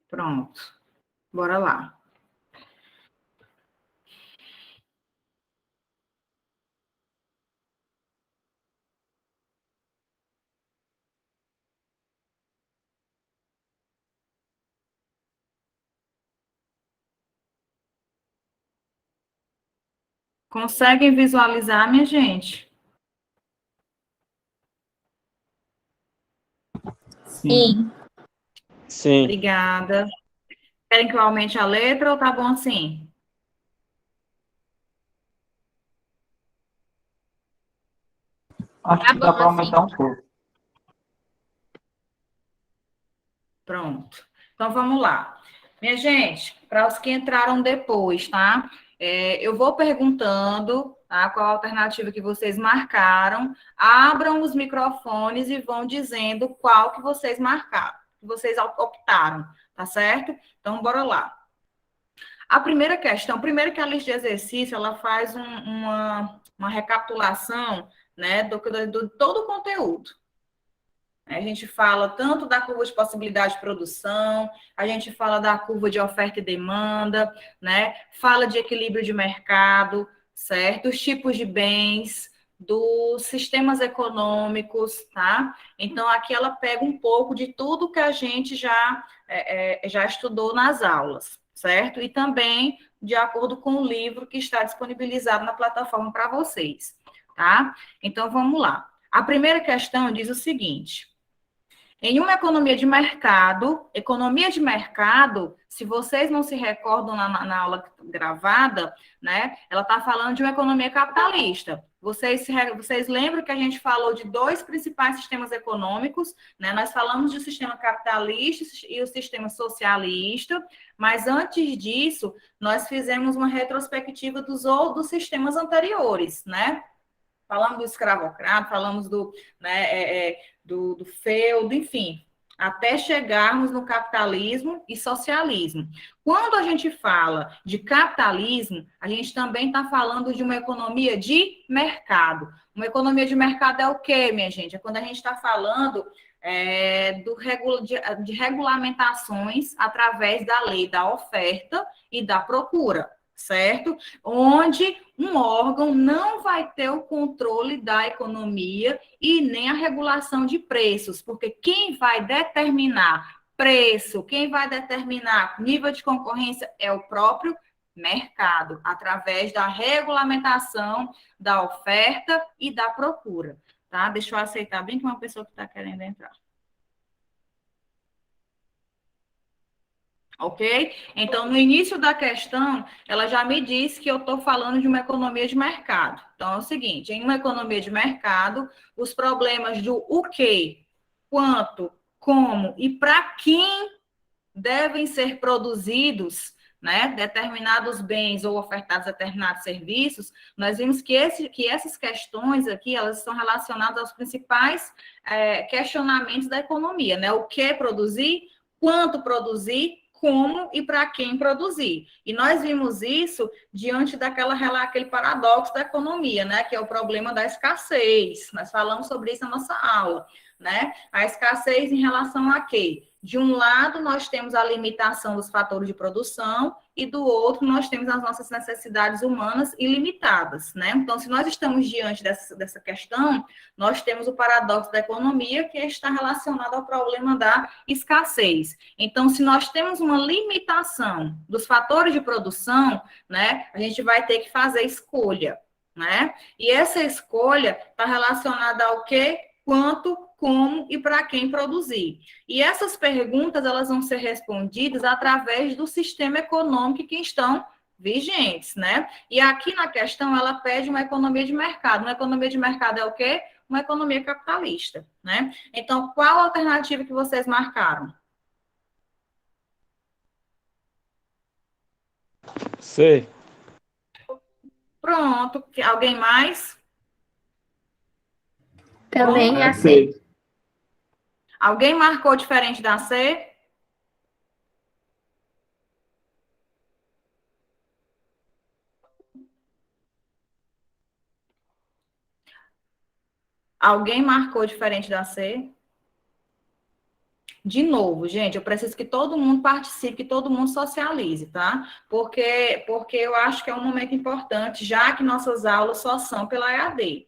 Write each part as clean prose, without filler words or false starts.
Pronto. Bora lá. Conseguem visualizar, minha gente? Sim. Sim. Obrigada. Querem que eu aumente a letra ou tá bom assim? Acho que dá para aumentar um pouco. Pronto. Então, vamos lá. Minha gente, para os que entraram depois, tá? Eu vou perguntando, tá? Qual a alternativa que vocês marcaram. Abram os microfones e vão dizendo qual que vocês marcaram, que vocês optaram, tá certo? Então, bora lá. A primeira questão, primeiro que a lista de exercício, ela faz uma recapitulação, né, do todo o conteúdo. A gente fala tanto da curva de possibilidade de produção, a gente fala da curva de oferta e demanda, né? Fala de equilíbrio de mercado, certo? Os tipos de bens, dos sistemas econômicos, tá? Então, aqui ela pega um pouco de tudo que a gente já estudou nas aulas, certo? E também de acordo com o livro que está disponibilizado na plataforma para vocês, tá? Então, vamos lá. A primeira questão diz o seguinte: em uma economia de mercado, se vocês não se recordam na aula gravada, né, ela está falando de uma economia capitalista. Vocês lembram que a gente falou de dois principais sistemas econômicos, né? Nós falamos do sistema capitalista e o sistema socialista, mas antes disso, nós fizemos uma retrospectiva dos sistemas anteriores, né? Falamos do escravocrata, falamos do feudo, enfim, até chegarmos no capitalismo e socialismo. Quando a gente fala de capitalismo, a gente também está falando de uma economia de mercado. Uma economia de mercado é o quê, minha gente? É quando a gente está falando de regulamentações através da lei da oferta e da procura, certo? Onde um órgão não vai ter o controle da economia e nem a regulação de preços, porque quem vai determinar preço, quem vai determinar nível de concorrência é o próprio mercado, através da regulamentação da oferta e da procura, tá? Deixa eu aceitar bem que uma pessoa que está querendo entrar. Ok? Então, no início da questão, ela já me disse que eu estou falando de uma economia de mercado. Então, é o seguinte: em uma economia de mercado, os problemas do o que, quanto, como e para quem devem ser produzidos, né, determinados bens ou ofertados determinados serviços, nós vimos que essas questões aqui, elas estão relacionadas aos principais questionamentos da economia, né? O que produzir, quanto produzir, como e para quem produzir. E nós vimos isso diante aquele paradoxo da economia, né? Que é o problema da escassez. Nós falamos sobre isso na nossa aula, né? A escassez em relação a quê? De um lado, nós temos a limitação dos fatores de produção e do outro, nós temos as nossas necessidades humanas ilimitadas, né? Então, se nós estamos diante dessa questão, nós temos o paradoxo da economia, que está relacionado ao problema da escassez. Então, se nós temos uma limitação dos fatores de produção, né, a gente vai ter que fazer escolha, né? E essa escolha está relacionada ao quê? Quanto, como e para quem produzir. E essas perguntas, elas vão ser respondidas através do sistema econômico que estão vigentes, né? E aqui na questão, ela pede uma economia de mercado. Uma economia de mercado é o quê? Uma economia capitalista, né? Então, qual a alternativa que vocês marcaram? C. Pronto. Alguém mais? Também É aceito. C. Alguém marcou diferente da C? Alguém marcou diferente da C? De novo, gente, eu preciso que todo mundo participe, que todo mundo socialize, tá? Porque eu acho que é um momento importante, já que nossas aulas só são pela EAD.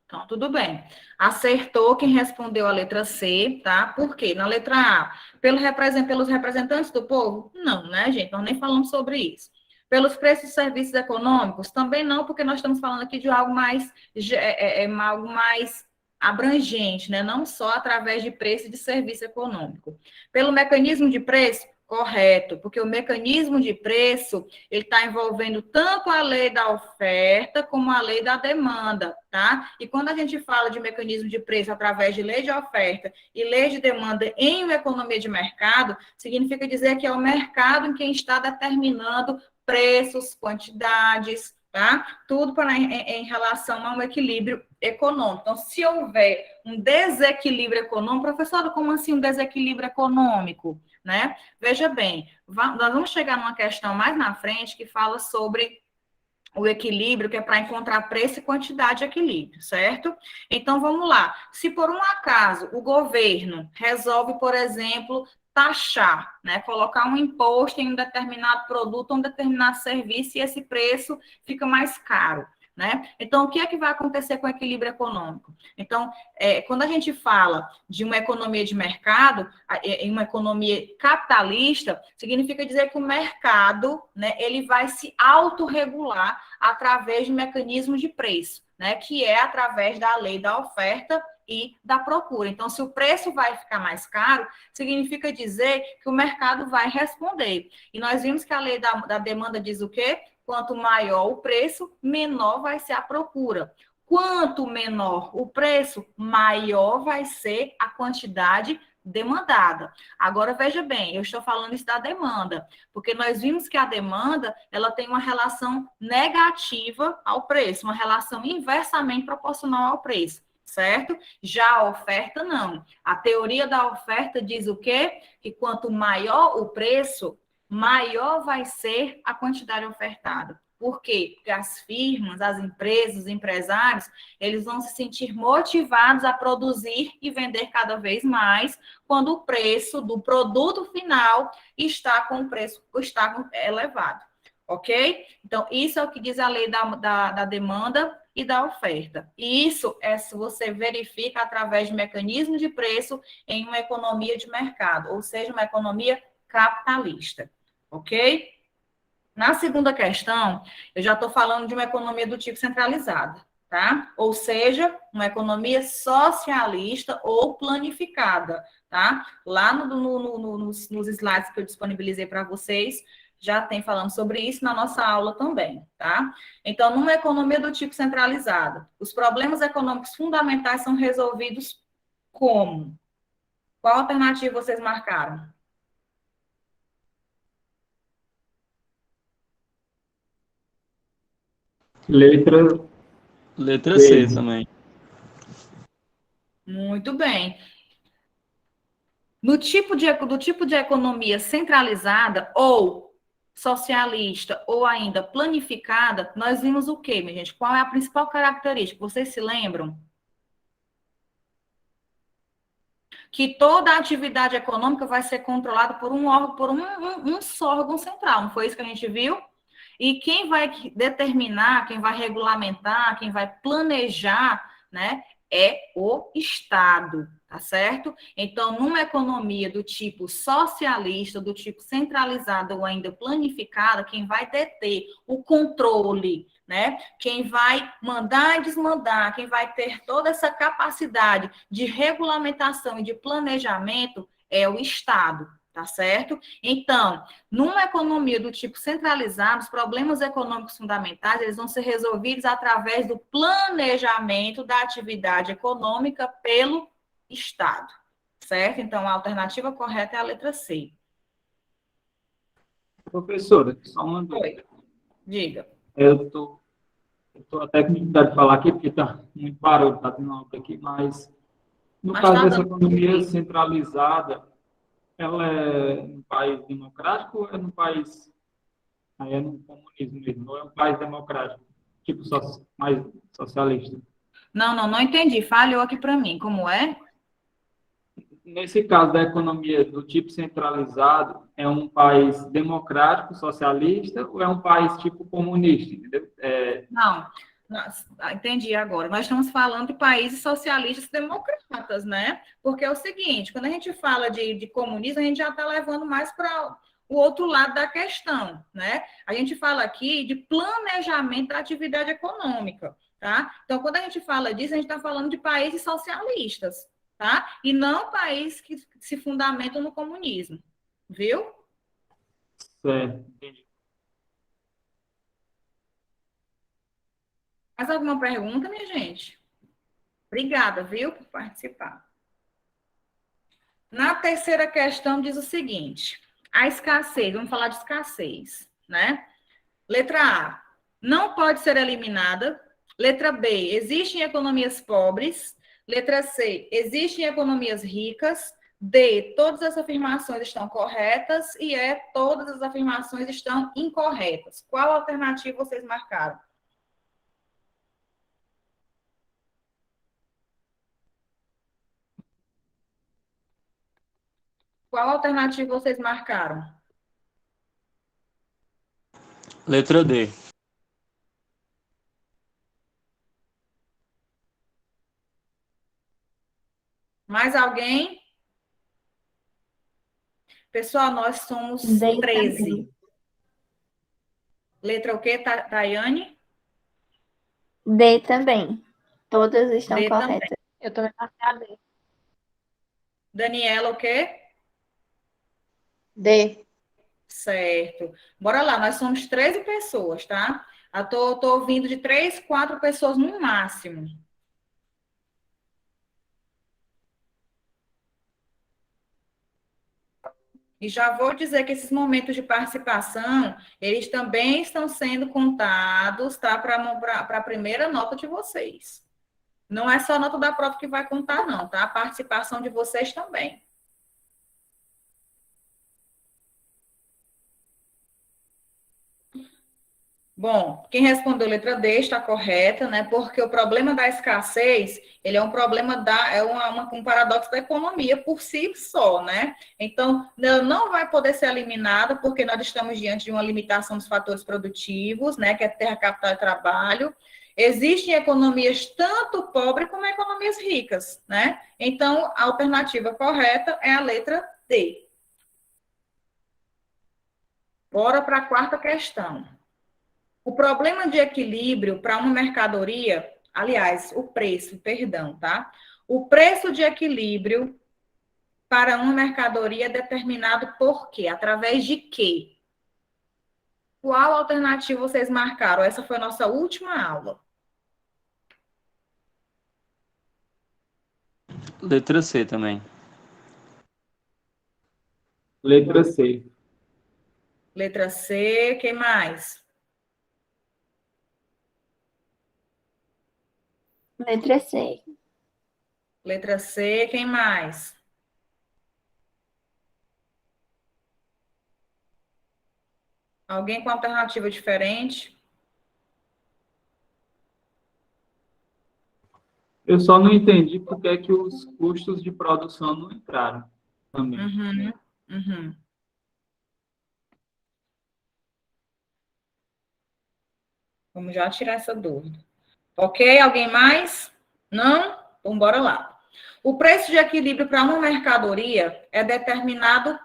Então, tudo bem. Acertou quem respondeu a letra C, tá? Por quê? Na letra A, pelos representantes do povo? Não, né, gente? Nós nem falamos sobre isso. Pelos preços e serviços econômicos? Também não, porque nós estamos falando aqui de algo algo mais abrangente, né? Não só através de preço e de serviço econômico. Pelo mecanismo de preço? Correto, porque o mecanismo de preço ele está envolvendo tanto a lei da oferta como a lei da demanda, tá? E quando a gente fala de mecanismo de preço através de lei de oferta e lei de demanda em uma economia de mercado, significa dizer que é o mercado em quem está determinando preços, quantidades, tá? Tudo em relação a um equilíbrio econômico. Então, se houver um desequilíbrio econômico, professora, como assim um desequilíbrio econômico? Né? Veja bem, nós vamos chegar numa questão mais na frente que fala sobre o equilíbrio, que é para encontrar preço e quantidade de equilíbrio, certo? Então, vamos lá. Se por um acaso o governo resolve, por exemplo, taxar, né, colocar um imposto em um determinado produto ou um determinado serviço e esse preço fica mais caro, né? Então, o que é que vai acontecer com o equilíbrio econômico? Então, quando a gente fala de uma economia de mercado, em uma economia capitalista, significa dizer que o mercado, né, ele vai se autorregular através de mecanismos de preço, né, que é através da lei da oferta e da procura. Então, se o preço vai ficar mais caro, significa dizer que o mercado vai responder. E nós vimos que a lei da demanda diz o quê? Quanto maior o preço, menor vai ser a procura. Quanto menor o preço, maior vai ser a quantidade demandada. Agora, veja bem, eu estou falando isso da demanda, porque nós vimos que a demanda, ela tem uma relação negativa ao preço, uma relação inversamente proporcional ao preço, certo? Já a oferta, não. A teoria da oferta diz o quê? Que quanto maior o preço, maior vai ser a quantidade ofertada. Por quê? Porque as firmas, as empresas, os empresários, eles vão se sentir motivados a produzir e vender cada vez mais quando o preço do produto final está com o preço elevado. Ok? Então, isso é o que diz a lei da demanda e da oferta. E isso se você verifica através de mecanismos de preço em uma economia de mercado, ou seja, uma economia capitalista. Ok? Na segunda questão, eu já estou falando de uma economia do tipo centralizada, tá? Ou seja, uma economia socialista ou planificada, tá? Lá nos slides que eu disponibilizei para vocês, já tem falando sobre isso na nossa aula também, tá? Então, numa economia do tipo centralizada, os problemas econômicos fundamentais são resolvidos como? Qual alternativa vocês marcaram? Letra Letra C C. também. Muito bem. Do tipo de economia centralizada ou socialista ou ainda planificada, nós vimos o quê, minha gente? Qual é a principal característica? Vocês se lembram? Que toda a atividade econômica vai ser controlada por um órgão, por um só órgão central, não foi isso que a gente viu? E quem vai determinar, quem vai regulamentar, quem vai planejar, né, é o Estado, tá certo? Então, numa economia do tipo socialista, do tipo centralizada ou ainda planificada, quem vai deter o controle, né? Quem vai mandar e desmandar, quem vai ter toda essa capacidade de regulamentação e de planejamento é o Estado, tá certo? Então, numa economia do tipo centralizado, os problemas econômicos fundamentais eles vão ser resolvidos através do planejamento da atividade econômica pelo Estado, certo? Então, a alternativa correta é a letra C. Professora, só uma dúvida. Oi, diga. Eu tô até com dificuldade de falar aqui, porque está muito barulho, está tendo algo aqui, mas no Mas caso tá dessa dando para economia ouvir. centralizada, ela é um país democrático ou é um país Aí é no comunismo mesmo, não é um país democrático, tipo mais socialista. Não entendi. Falhou aqui para mim. Como é? Nesse caso da economia do tipo centralizado, é um país democrático, socialista, ou é um país tipo comunista, entendeu? Não. Entendi agora. Nós estamos falando de países socialistas democratas, né? Porque é o seguinte, quando a gente fala de comunismo, a gente já está levando mais para o outro lado da questão, né? A gente fala aqui de planejamento da atividade econômica, tá? Então, quando a gente fala disso, a gente está falando de países socialistas, tá? E não países que se fundamentam no comunismo, viu? Certo, entendi. Mais alguma pergunta, minha gente? Obrigada, viu, por participar. Na terceira questão diz o seguinte: a escassez, vamos falar de escassez, né? Letra A, não pode ser eliminada. Letra B, existem economias pobres. Letra C, existem economias ricas. D, todas as afirmações estão corretas. E E, todas as afirmações estão incorretas. Qual alternativa vocês marcaram? Qual alternativa vocês marcaram? Letra D. Mais alguém? Pessoal, nós somos D 13. também. Letra o quê, Tayane? D também. Todas estão D também. corretas. Eu também marquei a D. Daniela, o quê? D. Certo. Bora lá, nós somos 13 pessoas, tá? Eu tô ouvindo de 3, 4 pessoas no máximo. E já vou dizer que esses momentos de participação, eles também estão sendo contados, tá? Para a primeira nota de vocês. Não é só a nota da prova que vai contar, não, tá? A participação de vocês também. Bom, quem respondeu letra D está correta, né? Porque o problema da escassez, ele é um problema um paradoxo da economia por si só, né? Então, não vai poder ser eliminada porque nós estamos diante de uma limitação dos fatores produtivos, né? Que é terra, capital e trabalho. Existem economias tanto pobres como economias ricas, né? Então, a alternativa correta é a letra D. Bora para a quarta questão. O problema de equilíbrio para uma mercadoria, aliás, o preço, perdão, tá? O preço de equilíbrio para uma mercadoria é determinado por quê? Através de quê? Qual alternativa vocês marcaram? Essa foi a nossa última aula. Letra C também. Letra C. Letra C, quem mais? Letra C. Letra C, quem mais? Alguém com alternativa diferente? Eu só não entendi por que é que os custos de produção não entraram também. Uhum. Vamos já tirar essa dúvida. Ok? Alguém mais? Não? Então, bora lá. O preço de equilíbrio para uma mercadoria é determinado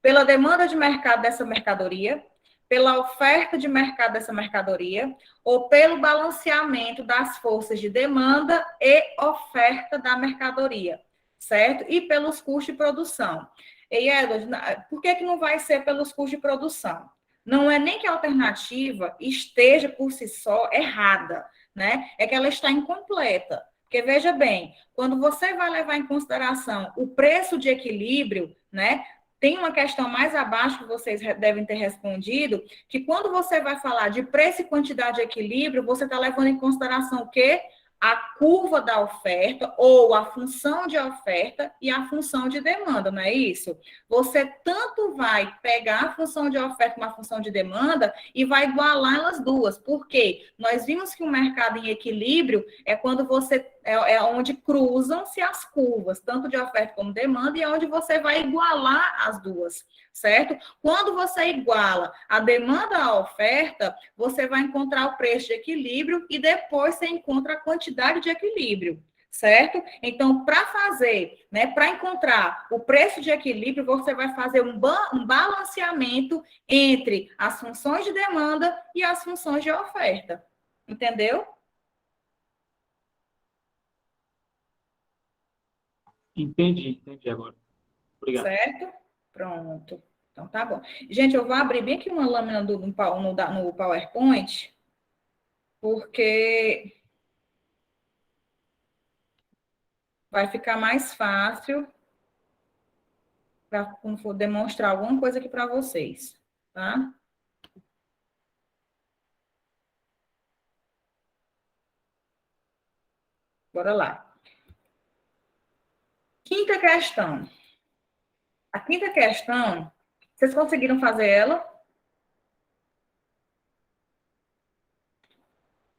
pela demanda de mercado dessa mercadoria, pela oferta de mercado dessa mercadoria, ou pelo balanceamento das forças de demanda e oferta da mercadoria, certo? E pelos custos de produção. E, Edward, por que não vai ser pelos custos de produção? Não é nem que a alternativa esteja por si só errada, né? É que ela está incompleta. Porque, veja bem, quando você vai levar em consideração o preço de equilíbrio, né? Tem uma questão mais abaixo que vocês devem ter respondido, que quando você vai falar de preço e quantidade de equilíbrio, você está levando em consideração o quê? a curva da oferta ou a função de oferta e a função de demanda, não é isso? Você tanto vai pegar a função de oferta como a função de demanda e vai igualar elas duas. Por quê? Nós vimos que o mercado em equilíbrio é quando você é onde cruzam-se as curvas, tanto de oferta como demanda, e é onde você vai igualar as duas, certo? Quando você iguala a demanda à oferta, você vai encontrar o preço de equilíbrio e depois você encontra a quantidade de equilíbrio, certo? Então, para fazer, né, para encontrar o preço de equilíbrio, você vai fazer um balanceamento entre as funções de demanda e as funções de oferta. Entendeu? Entendi agora. Obrigado. Certo? Pronto. Então, tá bom. Gente, eu vou abrir bem aqui uma lâmina no PowerPoint, porque vai ficar mais fácil para quando for demonstrar alguma coisa aqui para vocês, tá? Bora lá. Quinta questão. A quinta questão, vocês conseguiram fazer ela?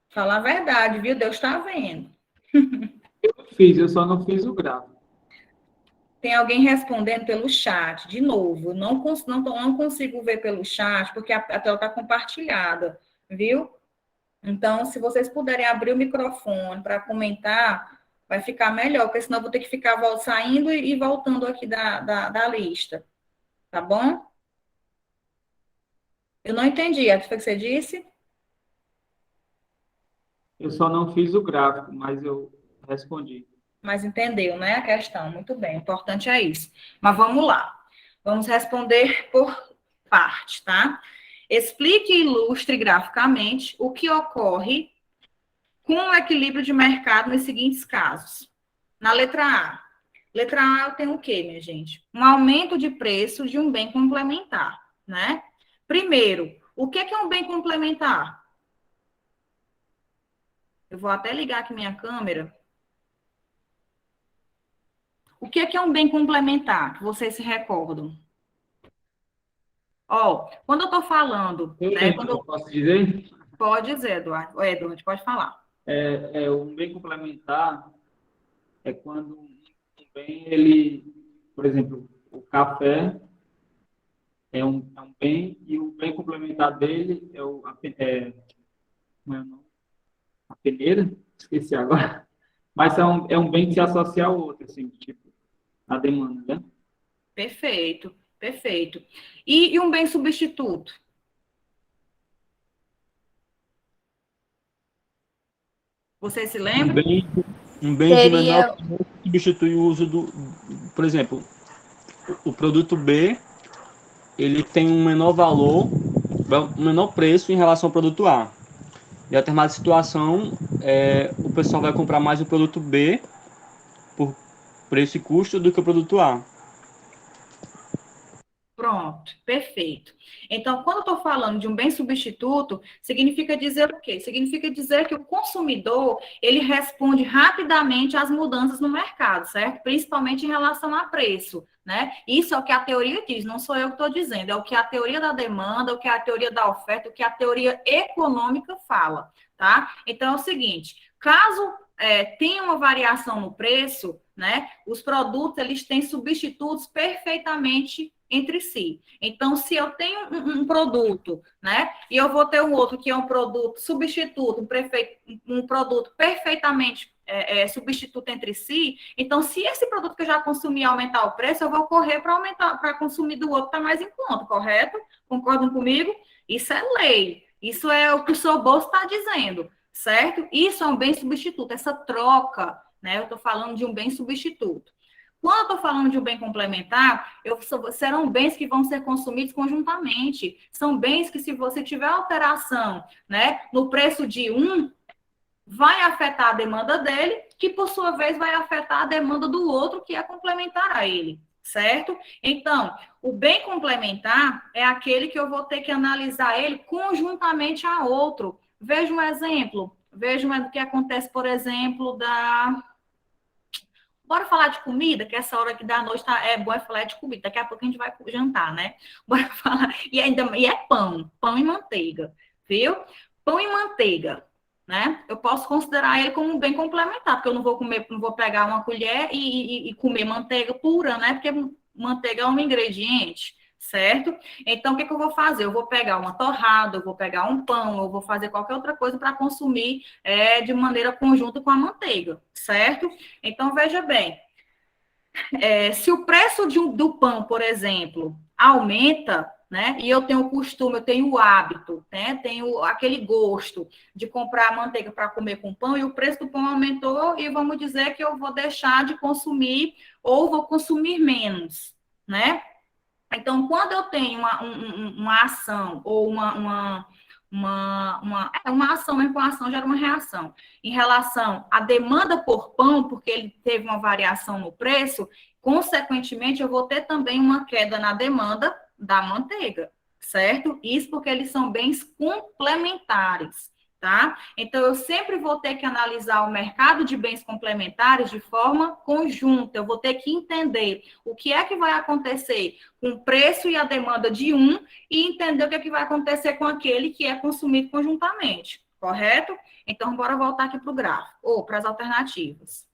Falar a verdade, viu? Deus está vendo. Eu só não fiz o gráfico. Tem alguém respondendo pelo chat, de novo. Não consigo ver pelo chat, porque a tela está compartilhada, viu? Então, se vocês puderem abrir o microfone para comentar, vai ficar melhor, porque senão eu vou ter que ficar saindo e voltando aqui da lista. Tá bom? Eu não entendi. O que foi que você disse? Eu só não fiz o gráfico, mas eu respondi. Mas entendeu, né, a questão? Muito bem, o importante é isso. Mas vamos lá. Vamos responder por parte, tá? Explique e ilustre graficamente o que ocorre com o equilíbrio de mercado nos seguintes casos. Na letra A. Letra A eu tenho o quê, minha gente? Um aumento de preço de um bem complementar, né? Primeiro, o que é um bem complementar? Eu vou até ligar aqui minha câmera. O que é um bem complementar? Que vocês se recordam? Ó, quando eu estou falando, né? Posso dizer? Pode dizer, Eduardo. Eduardo, pode falar. Um bem complementar é quando um bem, ele, por exemplo, o café é um bem e o bem complementar dele é como é o nome? A peneira, esqueci agora. Mas é um bem que se associa ao outro, assim, tipo, a demanda, né? Perfeito, perfeito. E um bem substituto? Vocês se lembram? Um bem de menor Seria preço substitui o uso do... Por exemplo, o produto B, ele tem um menor valor, um menor preço em relação ao produto A. Em determinada situação, o pessoal vai comprar mais o produto B por preço e custo do que o produto A. Pronto, perfeito. Então, quando eu estou falando de um bem substituto, significa dizer o quê? Significa dizer que o consumidor, ele responde rapidamente às mudanças no mercado, certo? Principalmente em relação a preço, né? Isso é o que a teoria diz, não sou eu que estou dizendo, é o que a teoria da demanda, o que a teoria da oferta, o que a teoria econômica fala, tá? Então, é o seguinte, caso tenha uma variação no preço, né? Os produtos, eles têm substitutos perfeitamente entre si. Então, se eu tenho um produto, né, e eu vou ter um outro que é um produto substituto, um produto perfeitamente substituto entre si, então, se esse produto que eu já consumi aumentar o preço, eu vou correr para consumir do outro que está mais em conta, correto? Concordam comigo? Isso é lei. Isso é o que o seu bolso está dizendo, certo? Isso é um bem substituto, essa troca, né? Eu estou falando de um bem substituto. Quando eu estou falando de um bem complementar, serão bens que vão ser consumidos conjuntamente. São bens que, se você tiver alteração, né, no preço de um, vai afetar a demanda dele, que, por sua vez, vai afetar a demanda do outro, que é complementar a ele, certo? Então, o bem complementar é aquele que eu vou ter que analisar ele conjuntamente a outro. Veja um exemplo. Vejo o que acontece, por exemplo, Bora falar de comida, que essa hora aqui da noite é bom falar de comida. Daqui a pouco a gente vai jantar, né? Bora falar. E é pão e manteiga, viu? Pão e manteiga, né? Eu posso considerar ele como um bem complementar, porque eu não vou comer, não vou pegar uma colher e comer manteiga pura, né? Porque manteiga é um ingrediente, certo? Então, o que eu vou fazer? Eu vou pegar uma torrada, eu vou pegar um pão, eu vou fazer qualquer outra coisa para consumir de maneira conjunta com a manteiga, certo? Então, veja bem, se o preço do pão, por exemplo, aumenta, né? E eu tenho o costume, eu tenho o hábito, né? Tenho aquele gosto de comprar manteiga para comer com pão, e o preço do pão aumentou, e vamos dizer que eu vou deixar de consumir ou vou consumir menos, né? Então, quando eu tenho uma ação ou uma ação, mesmo com ação gera uma reação, em relação à demanda por pão, porque ele teve uma variação no preço, consequentemente, eu vou ter também uma queda na demanda da manteiga, certo? Isso porque eles são bens complementares, tá? Então, eu sempre vou ter que analisar o mercado de bens complementares de forma conjunta, eu vou ter que entender o que é que vai acontecer com o preço e a demanda de um e entender o que é que vai acontecer com aquele que é consumido conjuntamente, correto? Então, bora voltar aqui para o gráfico, ou para as alternativas.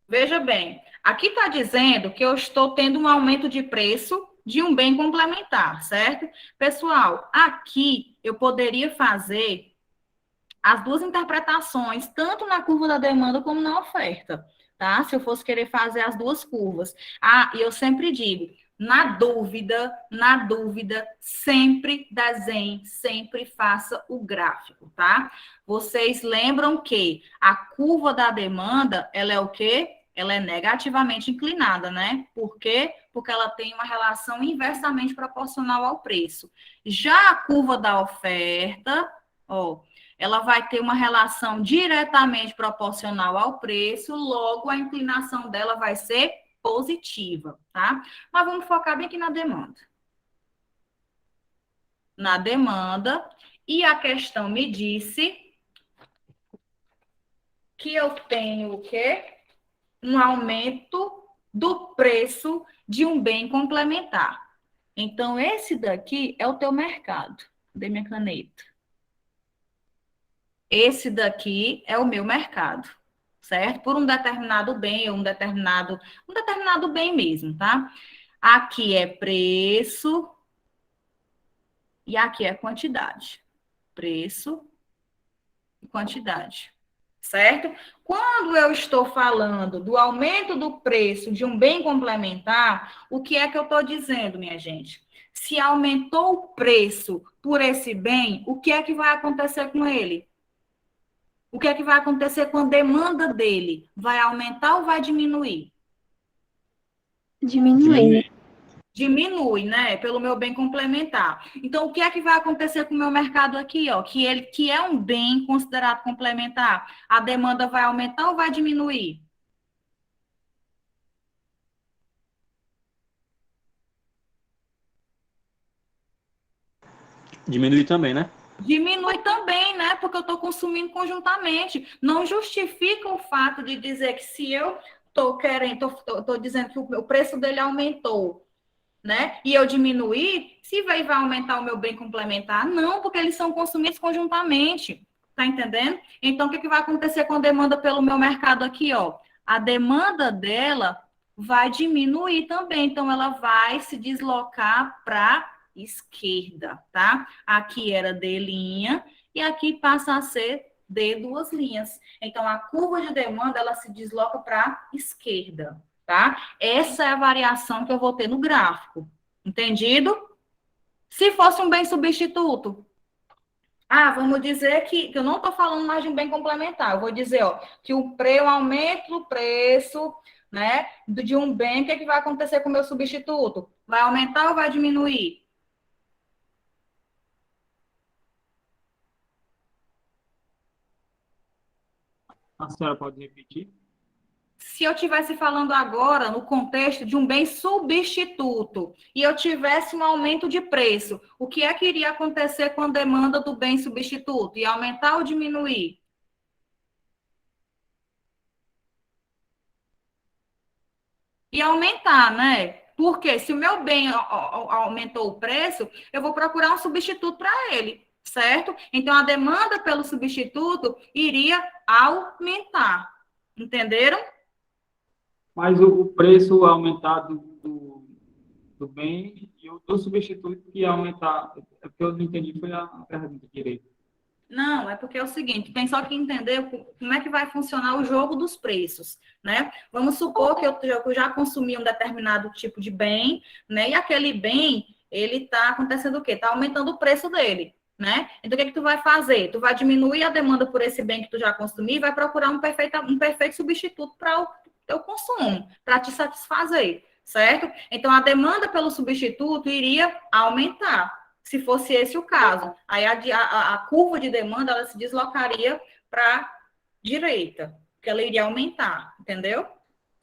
Veja bem, aqui está dizendo que eu estou tendo um aumento de preço de um bem complementar, certo? Pessoal, aqui eu poderia fazer as duas interpretações, tanto na curva da demanda como na oferta, tá? Se eu fosse querer fazer as duas curvas. E eu sempre digo, na dúvida, sempre desenhe, sempre faça o gráfico, tá? Vocês lembram que a curva da demanda, ela é o quê? Ela é negativamente inclinada, né? Por quê? Porque ela tem uma relação inversamente proporcional ao preço. Já a curva da oferta, ó, ela vai ter uma relação diretamente proporcional ao preço, logo a inclinação dela vai ser positiva, tá? Mas vamos focar bem aqui na demanda. Na demanda, e a questão me disse que eu tenho o quê? Um aumento do preço de um bem complementar. Então, esse daqui é o teu mercado. Dê minha caneta. Esse daqui é o meu mercado, certo? Por um determinado bem, ou um determinado bem mesmo, tá? Aqui é preço e aqui é quantidade. Preço e quantidade, certo? Quando eu estou falando do aumento do preço de um bem complementar, o que é que eu estou dizendo, minha gente? Se aumentou o preço por esse bem, o que é que vai acontecer com ele? O que é que vai acontecer com a demanda dele? Vai aumentar ou vai diminuir? Diminuir. Diminui, né? Pelo meu bem complementar. Então, o que é que vai acontecer com o meu mercado aqui, ó? Que é um bem considerado complementar. A demanda vai aumentar ou vai diminuir? Diminuir também, né? Diminui também, né? Porque eu estou consumindo conjuntamente. Não justifica o fato de dizer que se eu estou dizendo que o preço dele aumentou, né? E eu diminuir, se vai aumentar o meu bem complementar? Não, porque eles são consumidos conjuntamente. Tá entendendo? Então, o que vai acontecer com a demanda pelo meu mercado aqui, ó? A demanda dela vai diminuir também. Então, ela vai se deslocar para esquerda, tá? Aqui era D' e aqui passa a ser D duas linhas. Então, a curva de demanda, ela se desloca para esquerda, tá? Essa é a variação que eu vou ter no gráfico. Entendido? Se fosse um bem substituto, vamos dizer que eu não estou falando mais de um bem complementar. Eu vou dizer, ó, que o aumento do preço, né, de um bem, o que, é que vai acontecer com o meu substituto? Vai aumentar ou vai diminuir? A senhora pode repetir? se eu estivesse falando agora no contexto de um bem substituto e eu tivesse um aumento de preço, o que é que iria acontecer com a demanda do bem substituto? Ia aumentar ou diminuir? Ia aumentar, né? Porque se o meu bem aumentou o preço, eu vou procurar um substituto para ele, certo? Então, a demanda pelo substituto iria aumentar. Entenderam? Mas o preço aumentado do bem e o do substituto que ia aumentar. É porque eu não entendi, foi a pergunta direito. Não, é porque é o seguinte, tem só que entender como é que vai funcionar o jogo dos preços, né? Vamos supor que eu já consumi um determinado tipo de bem, né? E aquele bem, ele está acontecendo o quê? Está aumentando o preço dele, né? Então, o que é que tu vai fazer? Tu vai diminuir a demanda por esse bem que tu já consumiu e vai procurar um perfeito substituto para o teu consumo, para te satisfazer, certo? Então, a demanda pelo substituto iria aumentar, se fosse esse o caso. Aí a curva de demanda ela se deslocaria para a direita, porque ela iria aumentar, entendeu?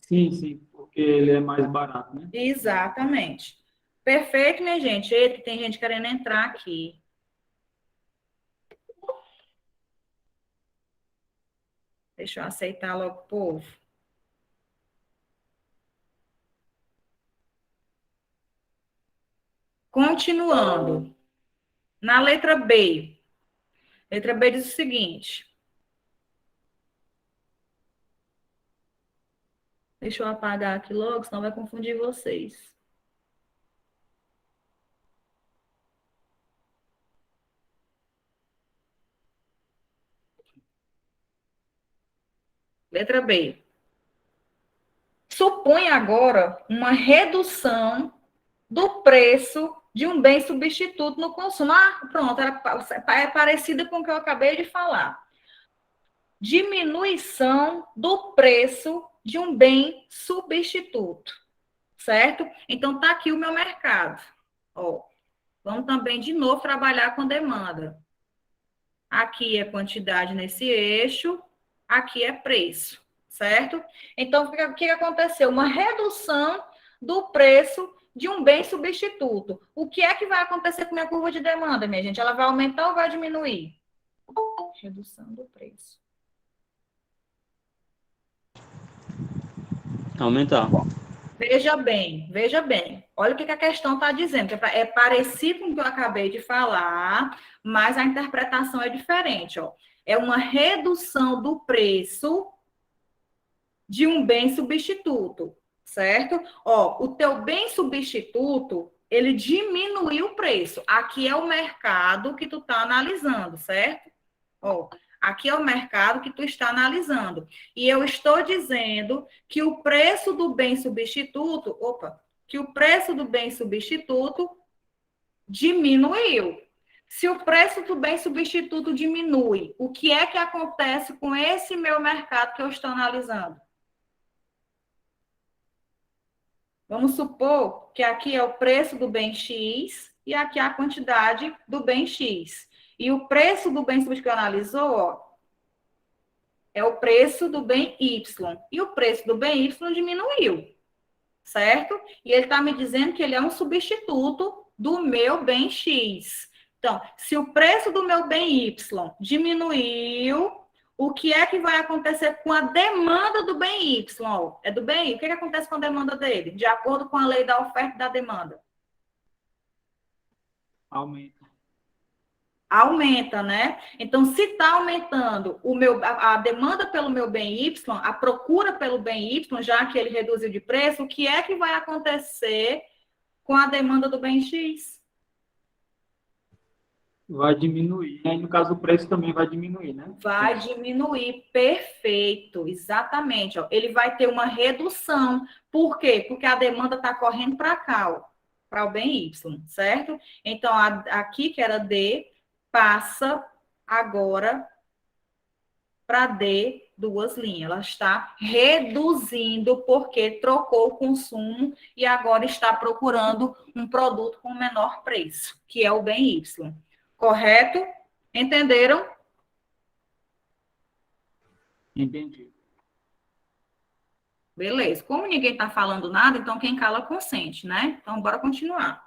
Sim, porque ele é mais barato, né? Exatamente. Perfeito, minha gente. Eita, tem gente querendo entrar aqui. Deixa eu aceitar logo o povo. Continuando. Na letra B. Letra B diz o seguinte. Deixa eu apagar aqui logo, senão vai confundir vocês. Letra B. Supõe agora uma redução do preço de um bem substituto no consumo. Ah, pronto, é parecida com o que eu acabei de falar. Diminuição do preço de um bem substituto, certo? Então, tá aqui o meu mercado. Ó, vamos também, de novo, trabalhar com demanda. Aqui é quantidade nesse eixo, aqui é preço, certo? Então, o que aconteceu? Uma redução do preço de um bem substituto. O que é que vai acontecer com a minha curva de demanda, minha gente? Ela vai aumentar ou vai diminuir? Redução do preço. Aumentar. Veja bem. Olha o que a questão está dizendo. É parecido com o que eu acabei de falar, mas a interpretação é diferente. Ó. É uma redução do preço de um bem substituto, certo? Ó, o teu bem substituto, ele diminuiu o preço. Aqui é o mercado que tu está analisando, certo? Ó, aqui é o mercado que tu está analisando. E eu estou dizendo que o preço do bem substituto, que o preço do bem substituto diminuiu. Se o preço do bem substituto diminui, o que é que acontece com esse meu mercado que eu estou analisando? Vamos supor que aqui é o preço do bem X e aqui é a quantidade do bem X. E o preço do bem substituto que analisou, ó, é o preço do bem Y. E o preço do bem Y diminuiu, certo? E ele está me dizendo que ele é um substituto do meu bem X. Então, se o preço do meu bem Y diminuiu, o que é que vai acontecer com a demanda do bem Y? Ó, é do bem Y. O que acontece com a demanda dele? De acordo com a lei da oferta e da demanda? Aumenta, né? Então, se está aumentando a demanda pelo meu bem Y, a procura pelo bem Y, já que ele reduziu de preço, o que é que vai acontecer com a demanda do bem X? Vai diminuir. Aí, no caso, o preço também vai diminuir, né? Vai diminuir, perfeito, exatamente. Ó. Ele vai ter uma redução. Por quê? Porque a demanda está correndo para cá, para o bem Y, certo? Então, aqui, que era D, passa agora para D, duas linhas. Ela está reduzindo porque trocou o consumo e agora está procurando um produto com menor preço, que é o bem Y. Correto? Entenderam? Entendi. Beleza. Como ninguém está falando nada, então quem cala consente, né? Então, bora continuar.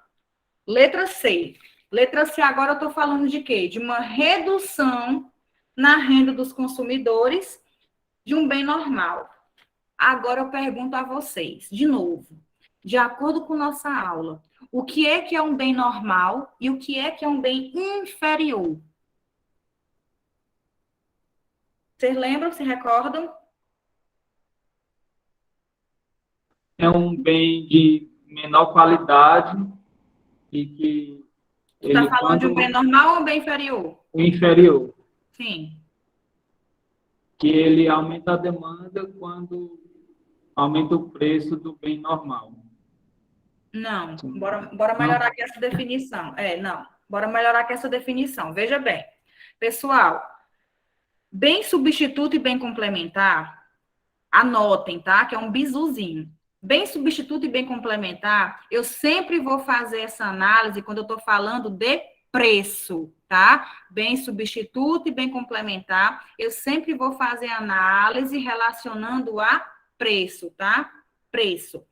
Letra C. Letra C, agora eu estou falando de quê? De uma redução na renda dos consumidores de um bem normal. Agora eu pergunto a vocês, de novo, de acordo com nossa aula, o que é um bem normal e o que é um bem inferior? Vocês lembram, se recordam? É um bem de menor qualidade e que Tu está ele, falando de um bem normal ou um bem inferior? o inferior, Sim. que ele aumenta a demanda quando aumenta o preço do bem normal. Não, Sim. bora melhorar aqui essa definição. Não, bora melhorar aqui essa definição. Veja bem, pessoal, bem substituto e bem complementar, anotem, tá? Que é um bizuzinho. Bem substituto e bem complementar, eu sempre vou fazer essa análise quando eu estou falando de preço, tá? Bem substituto e bem complementar, eu sempre vou fazer análise relacionando a preço, tá? Preço.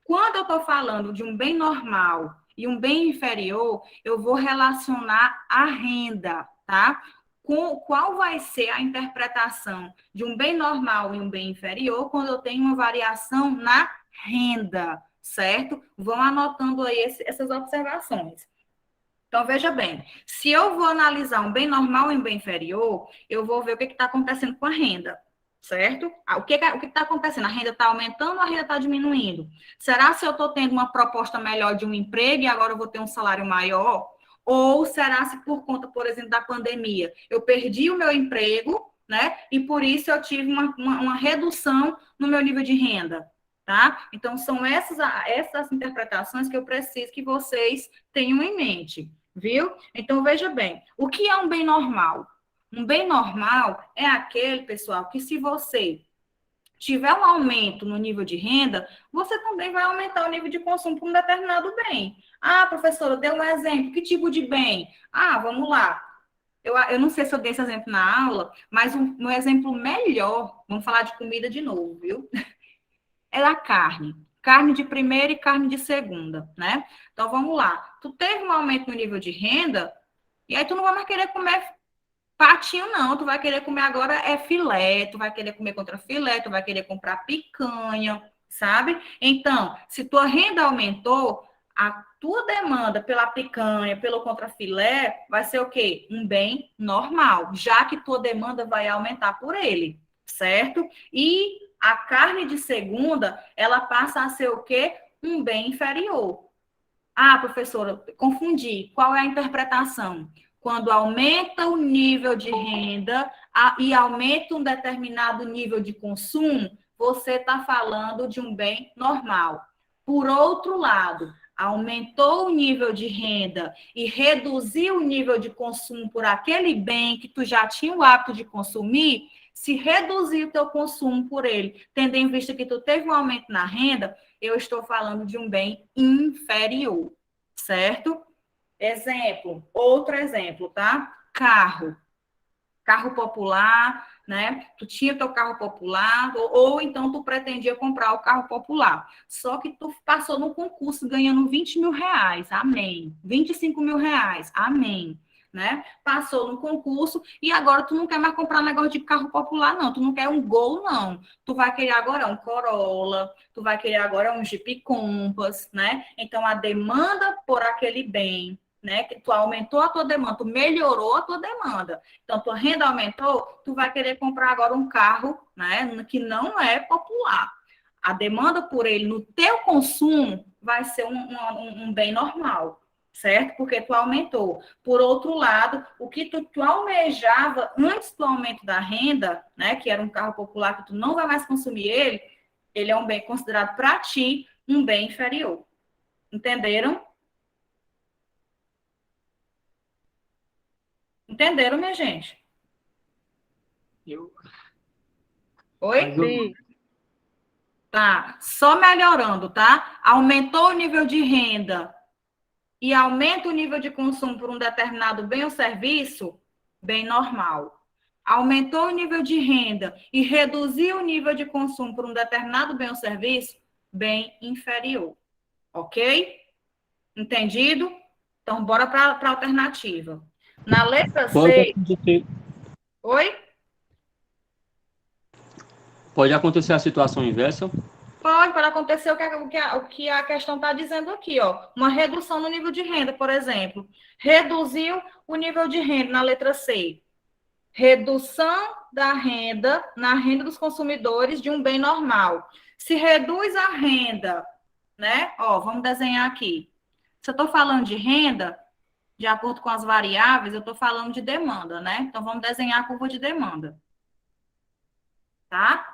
Quando eu estou falando de um bem normal e um bem inferior, eu vou relacionar a renda, tá? Com qual vai ser a interpretação de um bem normal e um bem inferior quando eu tenho uma variação na renda, certo? Vão anotando aí essas observações. Então, veja bem, se eu vou analisar um bem normal e um bem inferior, eu vou ver o que está acontecendo com a renda, certo? O que está acontecendo? A renda está aumentando ou a renda está diminuindo? Será se eu estou tendo uma proposta melhor de um emprego e agora eu vou ter um salário maior? Ou será se por conta, por exemplo, da pandemia, eu perdi o meu emprego, né? E por isso eu tive uma redução no meu nível de renda, tá? Então, são essas interpretações que eu preciso que vocês tenham em mente, viu? Então, veja bem, o que é um bem normal? Um bem normal é aquele, pessoal, que se você tiver um aumento no nível de renda, você também vai aumentar o nível de consumo para um determinado bem. Ah, professora, dê um exemplo. Que tipo de bem? Ah, vamos lá. Eu não sei se eu dei esse exemplo na aula, mas um exemplo melhor, vamos falar de comida de novo, viu? É da carne. Carne de primeira e carne de segunda, né? Então, vamos lá. Tu teve um aumento no nível de renda, e aí tu não vai mais querer comer patinho, não. Tu vai querer comer agora filé, tu vai querer comer contra filé, tu vai querer comprar picanha, sabe? Então, se tua renda aumentou, a tua demanda pela picanha, pelo contrafilé, vai ser o quê? Um bem normal, já que tua demanda vai aumentar por ele, certo? E a carne de segunda, ela passa a ser o quê? Um bem inferior. Ah, professora, confundi. Qual é a interpretação? Quando aumenta o nível de renda e aumenta um determinado nível de consumo, você está falando de um bem normal. Por outro lado, aumentou o nível de renda e reduziu o nível de consumo por aquele bem que tu já tinha o hábito de consumir, se reduzir o teu consumo por ele, tendo em vista que tu teve um aumento na renda, eu estou falando de um bem inferior, certo? Exemplo, outro exemplo, tá? Carro popular, né? Tu tinha teu carro popular, ou então tu pretendia comprar o carro popular. Só que tu passou no concurso ganhando 20 mil reais, amém. 25 mil reais, amém. Né? Passou no concurso e agora tu não quer mais comprar negócio de carro popular, não. Tu não quer um Gol, não. Tu vai querer agora um Corolla, tu vai querer agora um Jeep Compass, né? Então, a demanda por aquele bem, né? Que tu aumentou a tua demanda, tu melhorou a tua demanda. Então, tua renda aumentou, tu vai querer comprar agora um carro, né? Que não é popular. A demanda por ele no teu consumo vai ser um bem normal, certo? Porque tu aumentou. Por outro lado, o que tu almejava antes do aumento da renda, né? Que era um carro popular que tu não vai mais consumir ele é um bem considerado para ti um bem inferior. Entenderam? Entenderam, minha gente? Oi? Sim. Tá, só melhorando, tá? Aumentou o nível de renda e aumenta o nível de consumo por um determinado bem ou serviço, bem normal. aumentou o nível de renda e reduziu o nível de consumo por um determinado bem ou serviço, bem inferior. Ok? Entendido? Então, bora para a alternativa. Na letra C... Oi? Pode acontecer a situação inversa? Pode acontecer o que a questão está dizendo aqui, ó. Uma redução no nível de renda, por exemplo. Reduziu o nível de renda na letra C. Redução da renda na renda dos consumidores de um bem normal. Se reduz a renda, né? Ó, vamos desenhar aqui. Se eu estou falando de renda, de acordo com as variáveis, eu estou falando de demanda, né? Então, vamos desenhar a curva de demanda. Tá?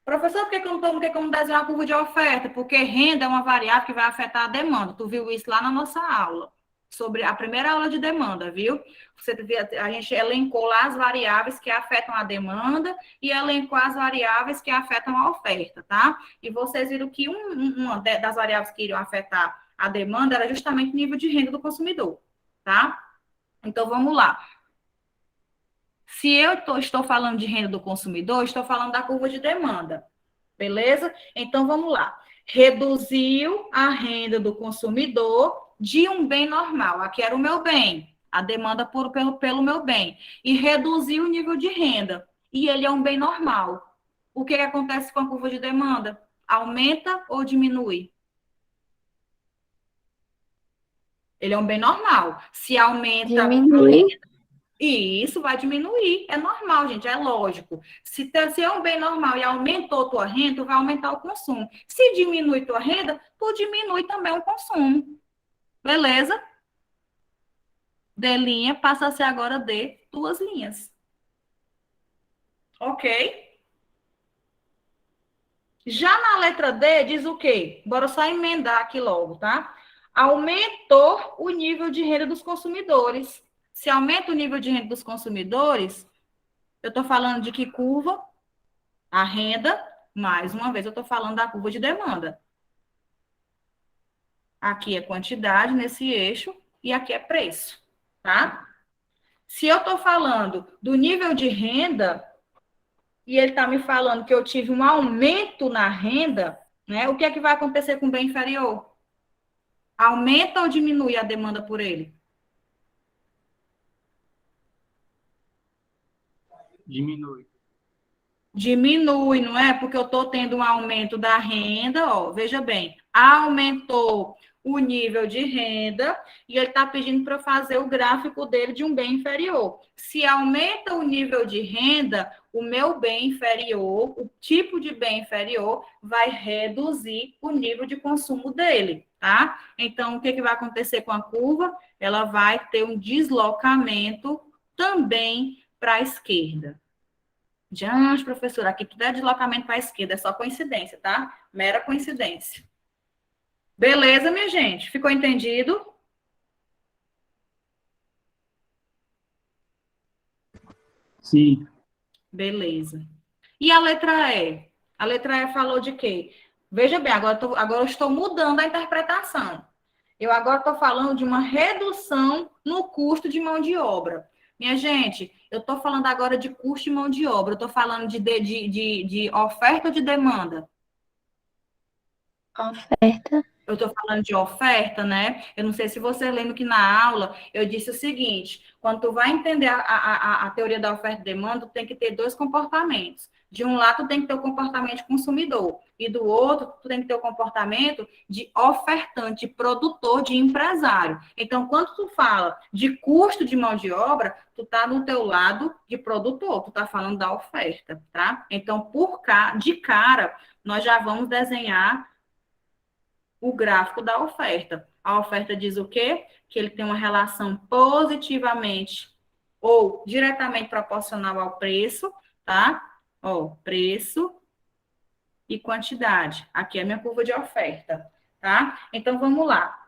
Professor, por que eu não tenho como desenhar a curva de oferta? Porque renda é uma variável que vai afetar a demanda. Tu viu isso lá na nossa aula, sobre a primeira aula de demanda, viu? A gente elencou lá as variáveis que afetam a demanda e elencou as variáveis que afetam a oferta, tá? E vocês viram que uma das variáveis que iriam afetar a demanda era justamente o nível de renda do consumidor, tá? Então, vamos lá. Se eu estou falando de renda do consumidor, estou falando da curva de demanda, beleza? Então, vamos lá. Reduziu a renda do consumidor de um bem normal. Aqui era o meu bem, a demanda pelo meu bem. E reduziu o nível de renda. E ele é um bem normal. O que acontece com a curva de demanda? Aumenta ou diminui? Ele é um bem normal. Se aumenta... Diminui. E isso vai diminuir. É normal, gente, é lógico. Se é um bem normal e aumentou tua renda, tu vai aumentar o consumo. Se diminui tua renda, tu diminui também o consumo. Beleza? D' passa a ser agora D, 2 linhas. Ok? Já na letra D, diz o quê? Bora só emendar aqui logo, tá? Aumentou o nível de renda dos consumidores. Se aumenta o nível de renda dos consumidores, eu estou falando de que curva? A renda, mais uma vez, eu estou falando da curva de demanda. Aqui é quantidade nesse eixo e aqui é preço, tá? Se eu estou falando do nível de renda e ele está me falando que eu tive um aumento na renda, né? O que é que vai acontecer com o bem inferior? Aumenta ou diminui a demanda por ele? Diminui. Diminui, não é? Porque eu estou tendo um aumento da renda, ó, veja bem, aumentou o nível de renda e ele está pedindo para eu fazer o gráfico dele de um bem inferior. Se aumenta o nível de renda, o meu bem inferior, o tipo de bem inferior, vai reduzir o nível de consumo dele, tá? Então, o que vai acontecer com a curva? Ela vai ter um deslocamento também para a esquerda. Diante, professora, aqui tudo é deslocamento para a esquerda, é só coincidência, tá? Mera coincidência. Beleza, minha gente? Ficou entendido? Sim. Beleza. E a letra E? A letra E falou de quê? Veja bem, agora eu estou mudando a interpretação. Eu agora estou falando de uma redução no custo de mão de obra. Minha gente, eu estou falando agora de custo de mão de obra, eu estou falando de oferta ou de demanda? Oferta. Eu estou falando de oferta, né? Eu não sei se você lembra que na aula eu disse o seguinte: quando tu vai entender a teoria da oferta e demanda, tu tem que ter 2 comportamentos. De um lado, tu tem que ter o comportamento de consumidor, e do outro, tu tem que ter o comportamento de ofertante, de produtor, de empresário. Então, quando tu fala de custo de mão de obra, tu tá no teu lado de produtor, tu tá falando da oferta, tá? Então, de cara, nós já vamos desenhar o gráfico da oferta. A oferta diz o quê? Que ele tem uma relação positivamente ou diretamente proporcional ao preço, tá? Ó, preço e quantidade. Aqui é a minha curva de oferta, tá? Então, vamos lá.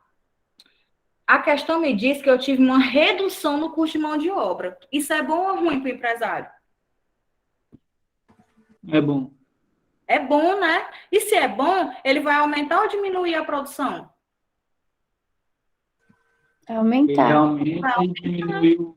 A questão me diz que eu tive uma redução no custo de mão de obra. Isso é bom ou ruim para o empresário? É bom. É bom, né? E se é bom, ele vai aumentar ou diminuir a produção? Aumentar. Ele aumenta e diminui o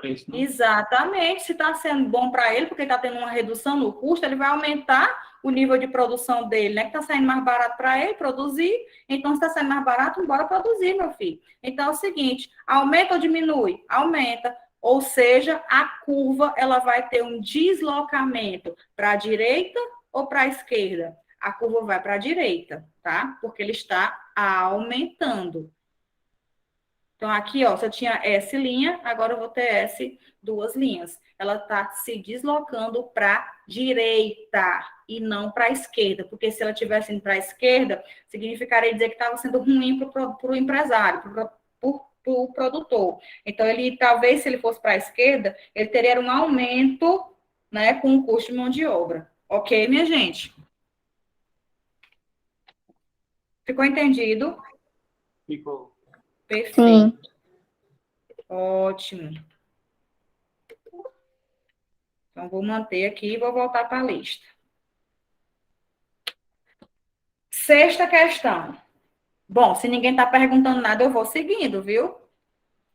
preço, né? Exatamente. Se está sendo bom para ele, porque está tendo uma redução no custo, ele vai aumentar o nível de produção dele, né? Que está saindo mais barato para ele produzir. Então, se está saindo mais barato, bora produzir, meu filho. Então, é o seguinte, aumenta ou diminui? Aumenta. Ou seja, a curva, ela vai ter um deslocamento para a direita ou para a esquerda? A curva vai para a direita, tá? Porque ele está aumentando. Então, aqui, ó, se eu tinha S linha, agora eu vou ter S duas linhas. Ela está se deslocando para a direita e não para a esquerda, porque se ela tivesse indo para a esquerda, significaria dizer que estava sendo ruim para o empresário, para o produtor. Então, ele talvez, se ele fosse para a esquerda, ele teria um aumento, né, com o custo de mão de obra. Ok, minha gente? Ficou entendido? Ficou. Perfeito. Sim. Ótimo. Então, vou manter aqui e vou voltar para a lista. Sexta questão. Bom, se ninguém está perguntando nada, eu vou seguindo, viu?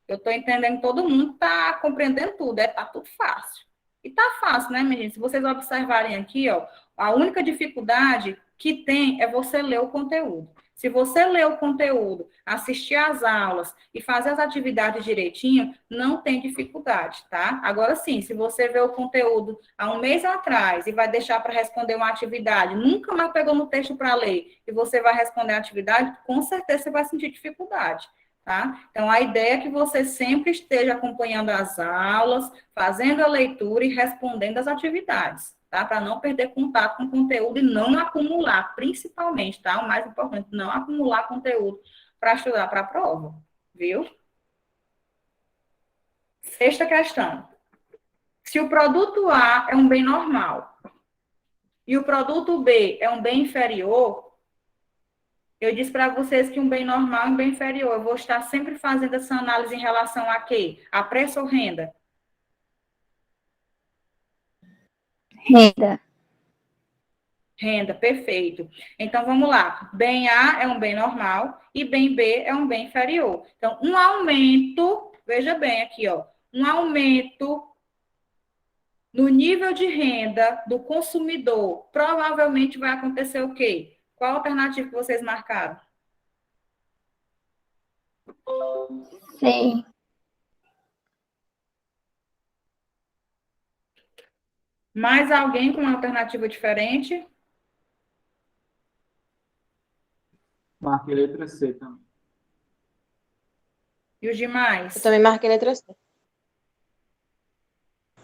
Eu estou entendendo que todo mundo está compreendendo tudo, está tudo fácil. E está fácil, né, menina? Se vocês observarem aqui, ó, a única dificuldade que tem é você ler o conteúdo. Se você ler o conteúdo, assistir às aulas e fazer as atividades direitinho, não tem dificuldade, tá? Agora sim, se você vê o conteúdo há um mês atrás e vai deixar para responder uma atividade, nunca mais pegou no texto para ler e você vai responder a atividade, com certeza você vai sentir dificuldade. Tá? Então, a ideia é que você sempre esteja acompanhando as aulas, fazendo a leitura e respondendo as atividades, tá? Para não perder contato com o conteúdo e não acumular, principalmente, tá? O mais importante, não acumular conteúdo para estudar para a prova, viu? Sexta questão. Se o produto A é um bem normal e o produto B é um bem inferior, eu disse para vocês que um bem normal e um bem inferior. Eu vou estar sempre fazendo essa análise em relação a quê? A preço ou renda? Renda. Renda, perfeito. Então, vamos lá. Bem A é um bem normal e bem B é um bem inferior. Então, um aumento, veja bem aqui, ó. Um aumento no nível de renda do consumidor provavelmente vai acontecer o quê? Qual a alternativa que vocês marcaram? Sim. Mais alguém com uma alternativa diferente? Marquei letra C também. E os demais? Eu também marquei letra C.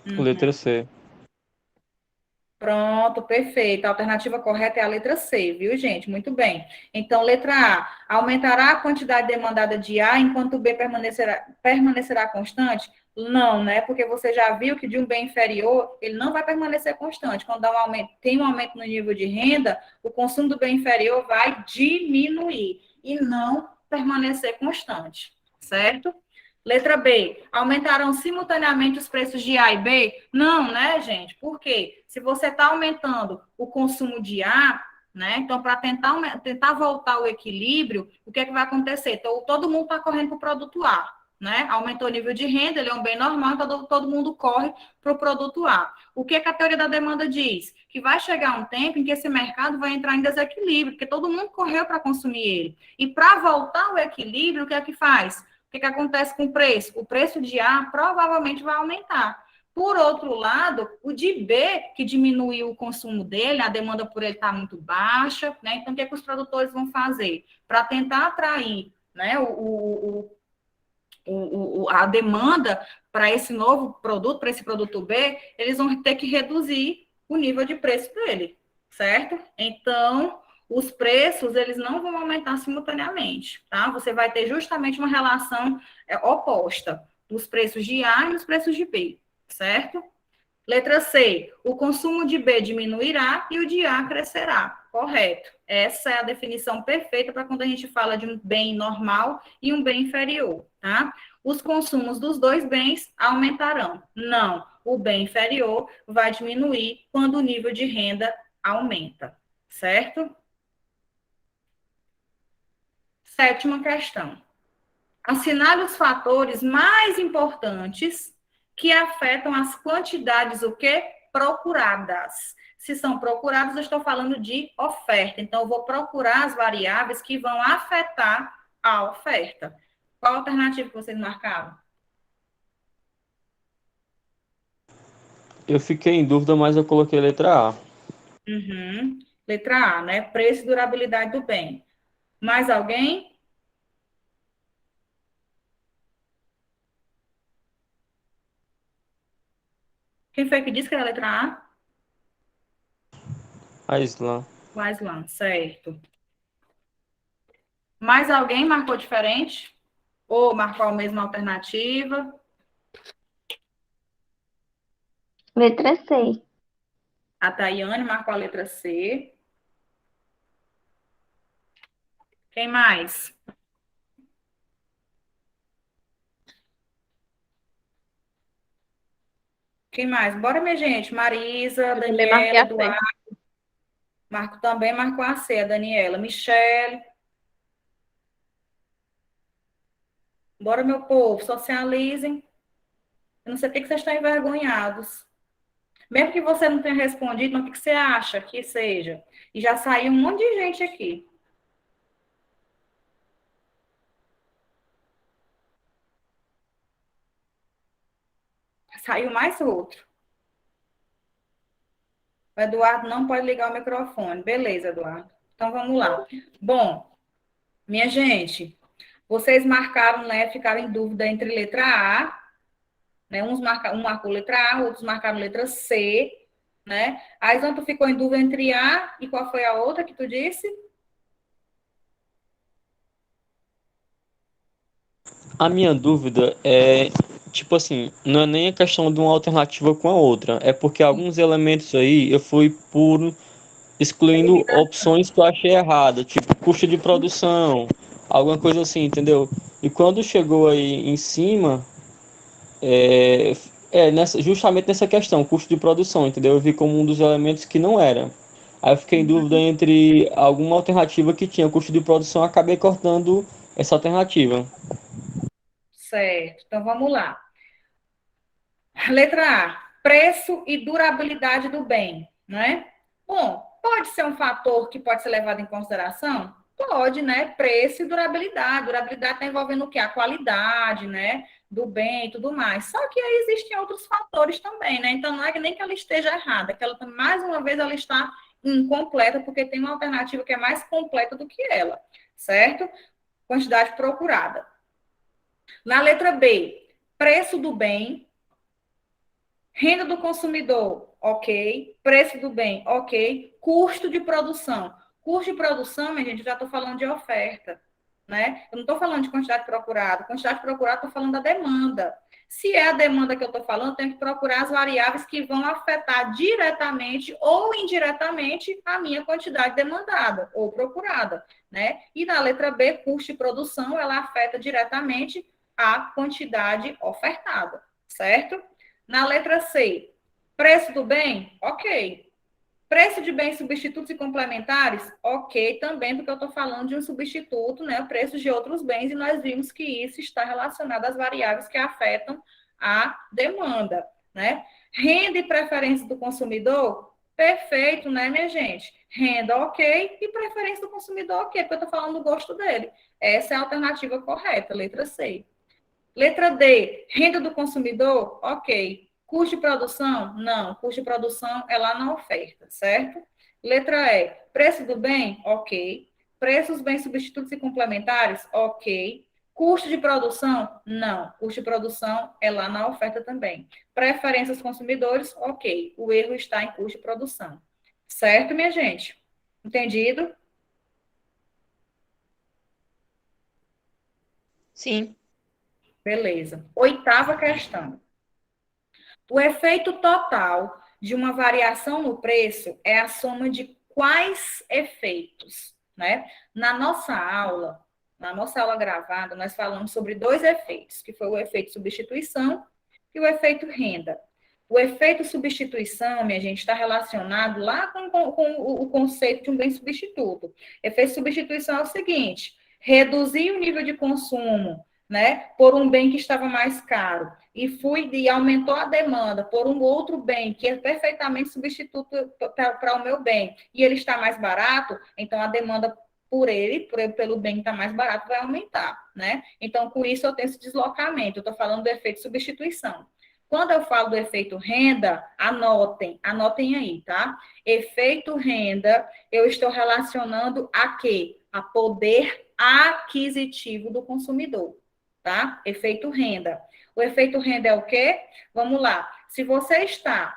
Letra C. Pronto, perfeito. A alternativa correta é a letra C, viu, gente? Muito bem. Então, letra A, aumentará a quantidade demandada de A enquanto o B permanecerá constante? Não, né? Porque você já viu que de um bem inferior, ele não vai permanecer constante. Quando tem um aumento no nível de renda, o consumo do bem inferior vai diminuir e não permanecer constante, certo? Letra B, aumentarão simultaneamente os preços de A e B? Não, né, gente? Por quê? Se você está aumentando o consumo de A, né? Então, para tentar voltar ao equilíbrio, o que é que vai acontecer? Então, todo mundo está correndo para o produto A, né? Aumentou o nível de renda, ele é um bem normal, então todo mundo corre para o produto A. O que é que a teoria da demanda diz? Que vai chegar um tempo em que esse mercado vai entrar em desequilíbrio, porque todo mundo correu para consumir ele. E para voltar ao equilíbrio, o que é que faz? O que acontece com o preço? O preço de A provavelmente vai aumentar. Por outro lado, o de B, que diminuiu o consumo dele, a demanda por ele está muito baixa, né? Então, o que os produtores vão fazer? Para tentar atrair, né, a demanda para esse novo produto, para esse produto B, eles vão ter que reduzir o nível de preço dele, certo? Então, os preços, eles não vão aumentar simultaneamente, tá? Você vai ter justamente uma relação oposta dos preços de A e dos preços de B, certo? Letra C, o consumo de B diminuirá e o de A crescerá. Correto. Essa é a definição perfeita para quando a gente fala de um bem normal e um bem inferior, tá? Os consumos dos dois bens aumentarão. Não, o bem inferior vai diminuir quando o nível de renda aumenta, certo? Sétima questão. Assinale os fatores mais importantes que afetam as quantidades, o quê? Procuradas. Se são procuradas, eu estou falando de oferta. Então, eu vou procurar as variáveis que vão afetar a oferta. Qual a alternativa que vocês marcaram? Eu fiquei em dúvida, mas eu coloquei letra A. Uhum. Letra A, né? Preço e durabilidade do bem. Mais alguém? Quem foi que disse que era a letra A? A Islã. O Aislan, certo. Mais alguém marcou diferente? Ou marcou a mesma alternativa? Letra C. A Tayane marcou a letra C. Quem mais? Quem mais? Bora, minha gente. Marisa, Eu também marquei Daniela, a C. Eduardo. Marco também marcou a C, a Daniela. Michele. Bora, meu povo. Socializem. Eu não sei por que vocês estão envergonhados. Mesmo que você não tenha respondido, mas o que você acha que seja? E já saiu um monte de gente aqui. Saiu mais outro. O Eduardo não pode ligar o microfone. Beleza, Eduardo. Então vamos lá. Bom, minha gente, vocês marcaram, né? Ficaram em dúvida entre letra A, né? Um marcou letra A, outros marcaram letra C, né? Aí tu ficou em dúvida entre A e qual foi a outra que tu disse? A minha dúvida é, tipo assim, não é nem a questão de uma alternativa com a outra, é porque alguns elementos aí eu fui por excluindo opções que eu achei errada, tipo custo de produção, alguma coisa assim, entendeu? E quando chegou aí em cima, justamente nessa questão, custo de produção, entendeu? Eu vi como um dos elementos que não era. Aí eu fiquei em dúvida entre alguma alternativa que tinha custo de produção, acabei cortando essa alternativa. Certo. Então vamos lá. Letra A, preço e durabilidade do bem, né? Bom, pode ser um fator que pode ser levado em consideração? Pode, né? Preço e durabilidade. Durabilidade está envolvendo o quê? A qualidade, né? Do bem e tudo mais. Só que aí existem outros fatores também, né? Então, não é nem que ela esteja errada, que ela, mais uma vez, ela está incompleta, porque tem uma alternativa que é mais completa do que ela, certo? Quantidade procurada. Na letra B, preço do bem. Renda do consumidor, ok. Preço do bem, ok. Custo de produção. Custo de produção, minha gente, eu já estou falando de oferta, né? Eu não estou falando de quantidade procurada. Quantidade procurada, estou falando da demanda. Se é a demanda que eu estou falando, eu tenho que procurar as variáveis que vão afetar diretamente ou indiretamente a minha quantidade demandada ou procurada, né? E na letra B, custo de produção, ela afeta diretamente a quantidade ofertada, certo? Na letra C, preço do bem? Ok. Preço de bens substitutos e complementares? Ok, também, porque eu estou falando de um substituto, né? Preços de outros bens, e nós vimos que isso está relacionado às variáveis que afetam a demanda, né? Renda e preferência do consumidor? Perfeito, né, minha gente? Renda, ok, e preferência do consumidor, ok, porque eu estou falando do gosto dele. Essa é a alternativa correta, letra C. Letra D, renda do consumidor? Ok. Custo de produção? Não. Custo de produção é lá na oferta, certo? Letra E, preço do bem? Ok. Preços, bens substitutos e complementares? Ok. Custo de produção? Não. Custo de produção é lá na oferta também. Preferências consumidores? Ok. O erro está em custo de produção. Certo, minha gente? Entendido? Sim. Beleza. Oitava questão. O efeito total de uma variação no preço é a soma de quais efeitos, né? Na nossa aula gravada, nós falamos sobre dois efeitos, que foi o efeito substituição e o efeito renda. O efeito substituição, minha gente, está relacionado lá com o conceito de um bem substituto. Efeito substituição é o seguinte: reduzir o nível de consumo, né, por um bem que estava mais caro. e aumentou a demanda por um outro bem que é perfeitamente substituto para o meu bem, e ele está mais barato, então a demanda pelo bem que está mais barato, vai aumentar, né? Então, com isso, eu tenho esse deslocamento. Eu estou falando do efeito substituição. Quando eu falo do efeito renda, anotem aí, tá? Efeito renda, eu estou relacionando a quê? A poder aquisitivo do consumidor, tá? Efeito renda. O efeito renda é o quê? Vamos lá. Se você está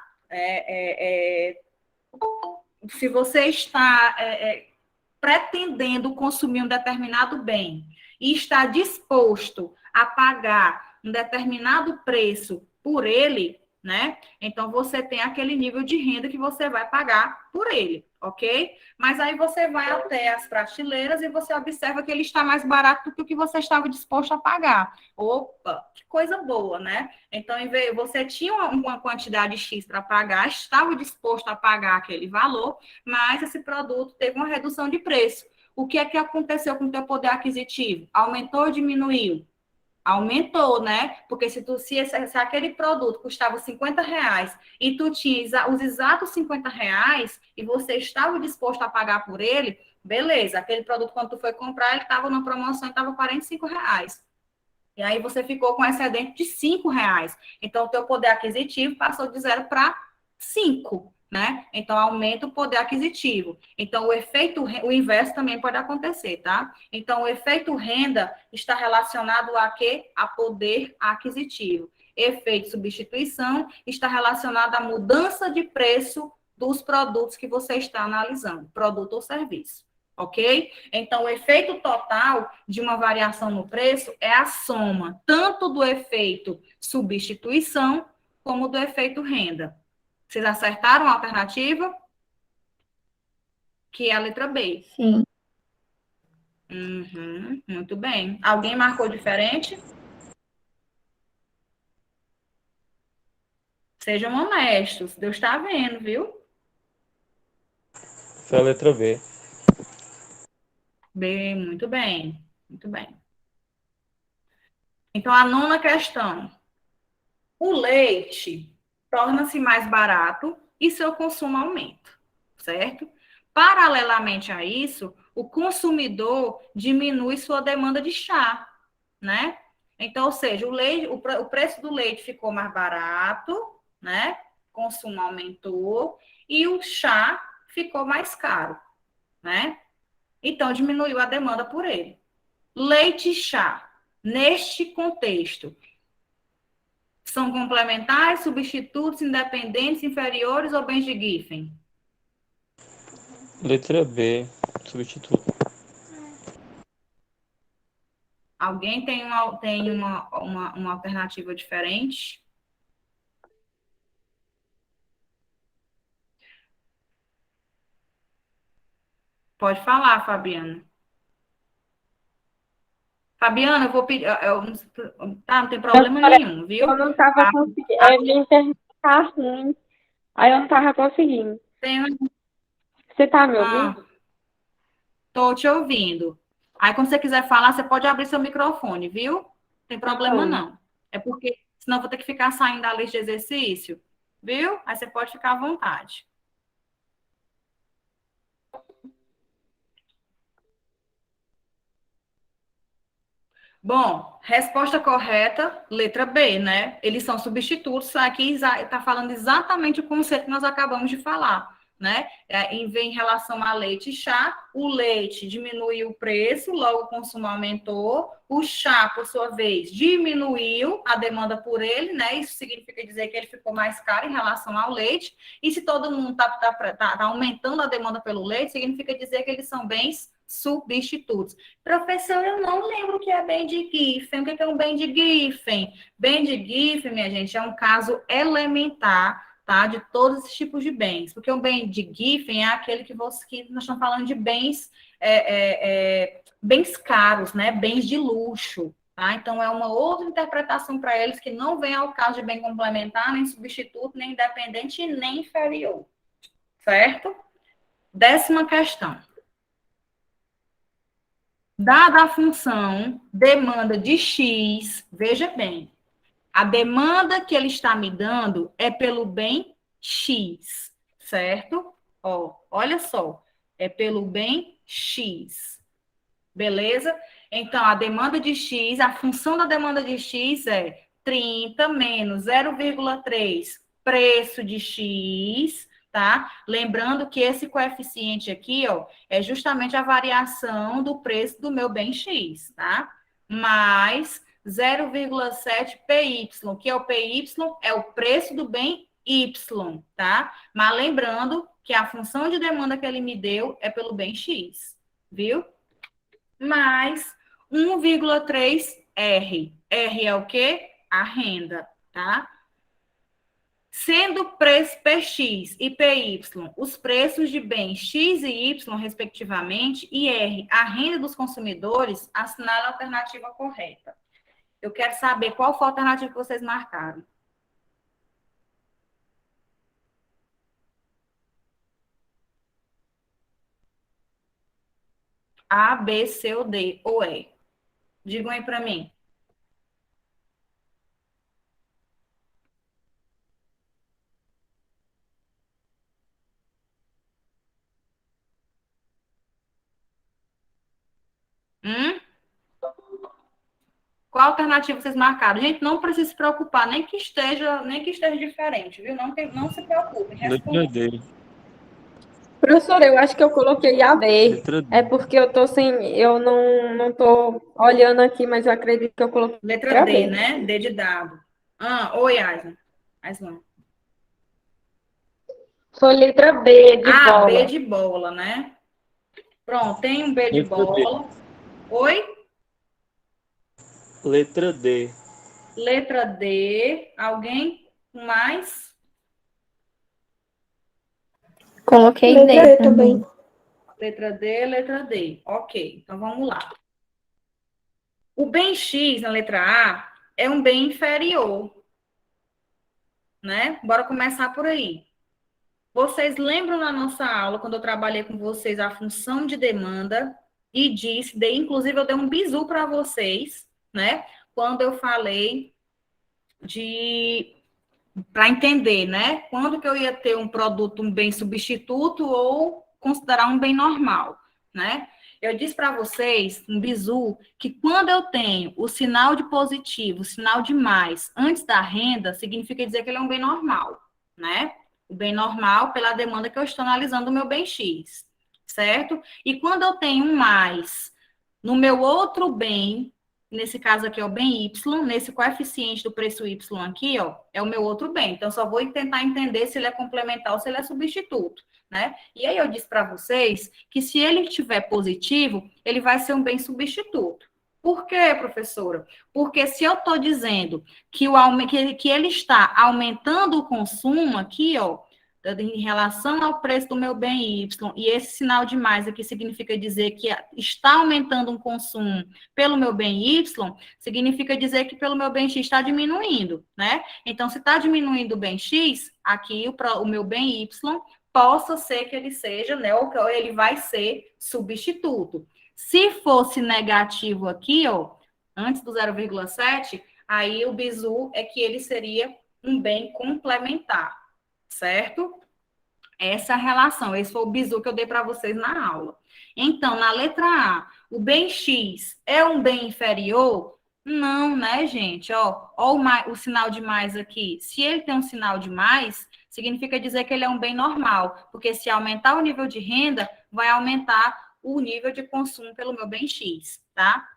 pretendendo consumir um determinado bem e está disposto a pagar um determinado preço por ele, né? Então, você tem aquele nível de renda que você vai pagar por ele, ok? Mas aí você vai até as prateleiras e você observa que ele está mais barato do que o que você estava disposto a pagar. Opa, que coisa boa, né? Então, você tinha uma quantidade X para pagar, estava disposto a pagar aquele valor, mas esse produto teve uma redução de preço. O que é que aconteceu com o teu poder aquisitivo? Aumentou ou diminuiu? Aumentou, né? Porque se aquele produto custava R$ 50 e tu tinha os exatos R$ 50 e você estava disposto a pagar por ele, beleza. Aquele produto, quando tu foi comprar, ele estava numa promoção e estava R$ 45. E aí você ficou com excedente de R$ 5. Então, o teu poder aquisitivo passou de 0 para 5, né? Então, aumenta o poder aquisitivo. Então, o inverso também pode acontecer, tá? Então, o efeito renda está relacionado a quê? A poder aquisitivo. Efeito substituição está relacionado à mudança de preço dos produtos que você está analisando, produto ou serviço. Ok? Então, o efeito total de uma variação no preço é a soma tanto do efeito substituição como do efeito renda. Vocês acertaram a alternativa? Que é a letra B. Sim. Muito bem. Alguém marcou diferente? Sejam honestos. Deus está vendo, viu? Foi a letra B. Bem, muito bem. Muito bem. Então, a nona questão. O leite torna-se mais barato e seu consumo aumenta, certo? Paralelamente a isso, o consumidor diminui sua demanda de chá, né? Então, ou seja, o preço do leite ficou mais barato, né? O consumo aumentou e o chá ficou mais caro, né? Então, diminuiu a demanda por ele. Leite e chá, neste contexto, são complementares, substitutos, independentes, inferiores ou bens de Giffen? Letra B, substituto. Alguém tem uma alternativa diferente? Pode falar, Fabiana. Fabiana, eu vou pedir. Tá, não tem problema nenhum, viu? Eu não estava conseguindo. Minha internet tá ruim. Aí eu não estava conseguindo. Você está me ouvindo? Tô te ouvindo. Aí, quando você quiser falar, você pode abrir seu microfone, viu? Não tem problema, não. É porque, senão eu vou ter que ficar saindo da lista de exercício, viu? Aí você pode ficar à vontade. Bom, resposta correta, letra B, né? Eles são substitutos. Aqui está falando exatamente o conceito que nós acabamos de falar, né? Em relação a leite e chá, o leite diminuiu o preço, logo o consumo aumentou. O chá, por sua vez, diminuiu a demanda por ele, né? Isso significa dizer que ele ficou mais caro em relação ao leite. E se todo mundo tá aumentando a demanda pelo leite, significa dizer que eles são bens substitutos. Professor, eu não lembro o que é bem de Giffen. O que é um bem de Giffen? Bem de Giffen, minha gente, é um caso elementar, tá? De todos esses tipos de bens. Porque o bem de Giffen é aquele que nós estamos falando de bens, bens caros, né? Bens de luxo. Tá? Então, é uma outra interpretação para eles que não vem ao caso de bem complementar, nem substituto, nem independente e nem inferior. Certo? 10ª questão. Dada a função demanda de X, veja bem, A demanda que ele está me dando é pelo bem X, certo? Ó, olha só, é pelo bem X, beleza? Então, a demanda de X, a função da demanda de X é 30 menos 0,3 preço de X, tá? Lembrando que esse coeficiente aqui, ó, é justamente a variação do preço do meu bem X, tá? Mais 0,7 PY, que é o PY, é o preço do bem Y, tá? Mas lembrando que a função de demanda que ele me deu é pelo bem X, viu? Mais 1,3 R. R é o quê? A renda, tá? Sendo preço PX e PY os preços de bens X e Y, respectivamente, e R, a renda dos consumidores, assinale a alternativa correta. Eu quero saber qual foi a alternativa que vocês marcaram. A, B, C ou D, ou E? Digam aí para mim. Qual alternativa vocês marcaram? Gente, não precisa se preocupar, nem que esteja diferente, viu? Não se preocupem. Letra D. Professora, eu acho que eu coloquei a B. Letra D. É porque eu tô sem. Eu não tô olhando aqui, mas eu acredito que eu coloquei Letra D, B. né? D de dado. Oi, Aislan. Foi letra B de bola. B de bola, né? Pronto, tem um B de Letra D. bola. Oi? Letra D. Letra D. Alguém mais? Coloquei Letra D D também. Letra D, letra D. Ok, então vamos lá. O bem X na letra A é um bem inferior, né? Bora começar por aí. Vocês lembram na nossa aula, quando eu trabalhei com vocês, a função de demanda e inclusive eu dei um bizu para vocês, né? Quando eu falei para entender, né? Quando que eu ia ter um produto, um bem substituto ou considerar um bem normal, né? Eu disse para vocês, um bizu, que quando eu tenho o sinal de positivo, o sinal de mais, antes da renda, significa dizer que ele é um bem normal, né? O bem normal pela demanda que eu estou analisando o meu bem X, certo? E quando eu tenho um mais no meu outro bem, nesse caso aqui é o bem Y, nesse coeficiente do preço Y aqui, ó, é o meu outro bem. Então, só vou tentar entender se ele é complementar ou se ele é substituto, né? E aí eu disse para vocês que se ele estiver positivo, ele vai ser um bem substituto. Por quê, professora? Porque se eu estou dizendo que ele está aumentando o consumo aqui, ó, em relação ao preço do meu bem Y, e esse sinal de mais aqui significa dizer que está aumentando um consumo pelo meu bem Y, significa dizer que pelo meu bem X está diminuindo, né? Então, se está diminuindo o bem X, aqui o meu bem Y possa ser que ele seja, né, ou que ele vai ser substituto. Se fosse negativo aqui, ó, antes do 0,7, aí o bizu é que ele seria um bem complementar, certo? Essa relação, esse foi o bizu que eu dei para vocês na aula. Então, na letra A, o bem X é um bem inferior? Não, né, gente? Ó o sinal de mais aqui. Se ele tem um sinal de mais, significa dizer que ele é um bem normal, porque se aumentar o nível de renda, vai aumentar o nível de consumo pelo meu bem X, tá?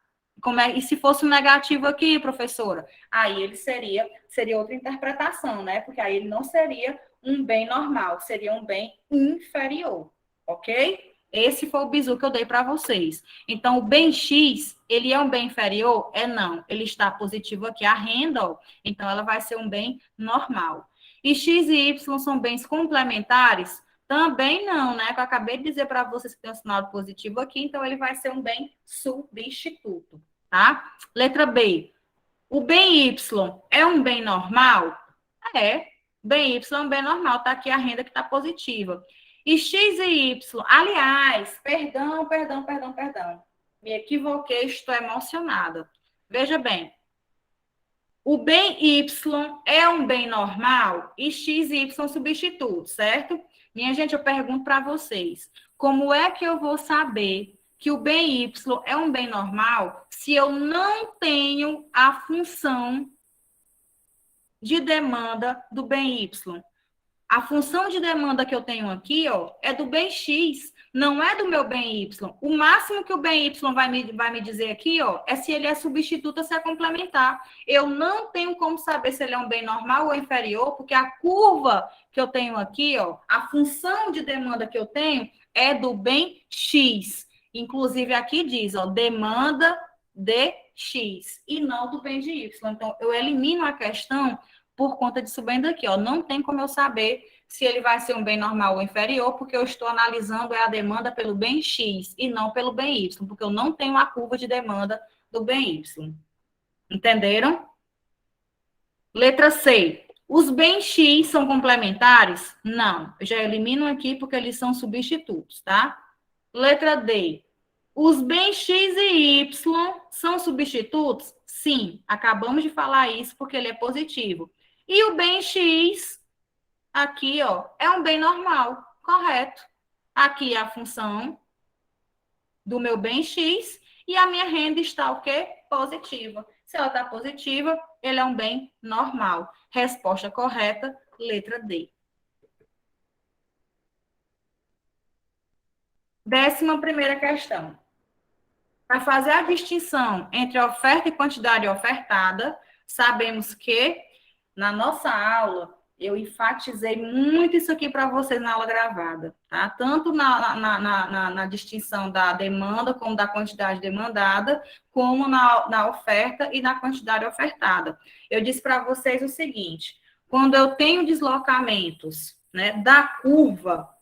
E se fosse um negativo aqui, professora? Aí ele seria outra interpretação, né? Porque aí ele não seria um bem normal, seria um bem inferior, ok? Esse foi o bizu que eu dei para vocês. Então, o bem X, ele é um bem inferior? Não. Ele está positivo aqui, a renda, ó, então ela vai ser um bem normal. E X e Y são bens complementares? Também não, né? Que eu acabei de dizer para vocês que tem um sinal positivo aqui, então ele vai ser um bem substituto, tá? Letra B. O bem Y é um bem normal? É. Bem Y é um bem normal, tá aqui a renda que está positiva. E X e Y, aliás, perdão. Me equivoquei, estou emocionada. Veja bem, O bem Y é um bem normal e X e Y substitutos, certo? Minha gente, eu pergunto para vocês, como é que eu vou saber que o bem Y é um bem normal se eu não tenho a função de demanda do bem Y? A função de demanda que eu tenho aqui, ó, é do bem X, não é do meu bem Y. O máximo que o bem Y vai me dizer aqui, ó, é se ele é substituto ou se é complementar. Eu não tenho como saber se ele é um bem normal ou inferior, porque a curva que eu tenho aqui, ó, a função de demanda que eu tenho é do bem X. Inclusive aqui diz, ó, demanda de X, e não do bem de Y. Então, eu elimino a questão por conta disso bem daqui, ó. Não tem como eu saber se ele vai ser um bem normal ou inferior, porque eu estou analisando a demanda pelo bem X e não pelo bem Y, porque eu não tenho a curva de demanda do bem Y. Entenderam? Letra C. Os bens X são complementares? Não. Eu já elimino aqui porque eles são substitutos, tá? Letra D. Os bens X e Y são substitutos? Sim. Acabamos de falar isso porque ele é positivo. E o bem X, aqui, ó, é um bem normal, correto. Aqui é a função do meu bem X e a minha renda está o quê? Positiva. Se ela está positiva, ele é um bem normal. Resposta correta, letra D. 11ª questão. Para fazer a distinção entre oferta e quantidade ofertada, sabemos que na nossa aula eu enfatizei muito isso aqui para vocês na aula gravada, tá? Tanto na distinção da demanda, como da quantidade demandada, como na oferta e na quantidade ofertada. Eu disse para vocês o seguinte, quando eu tenho deslocamentos, né, da curva,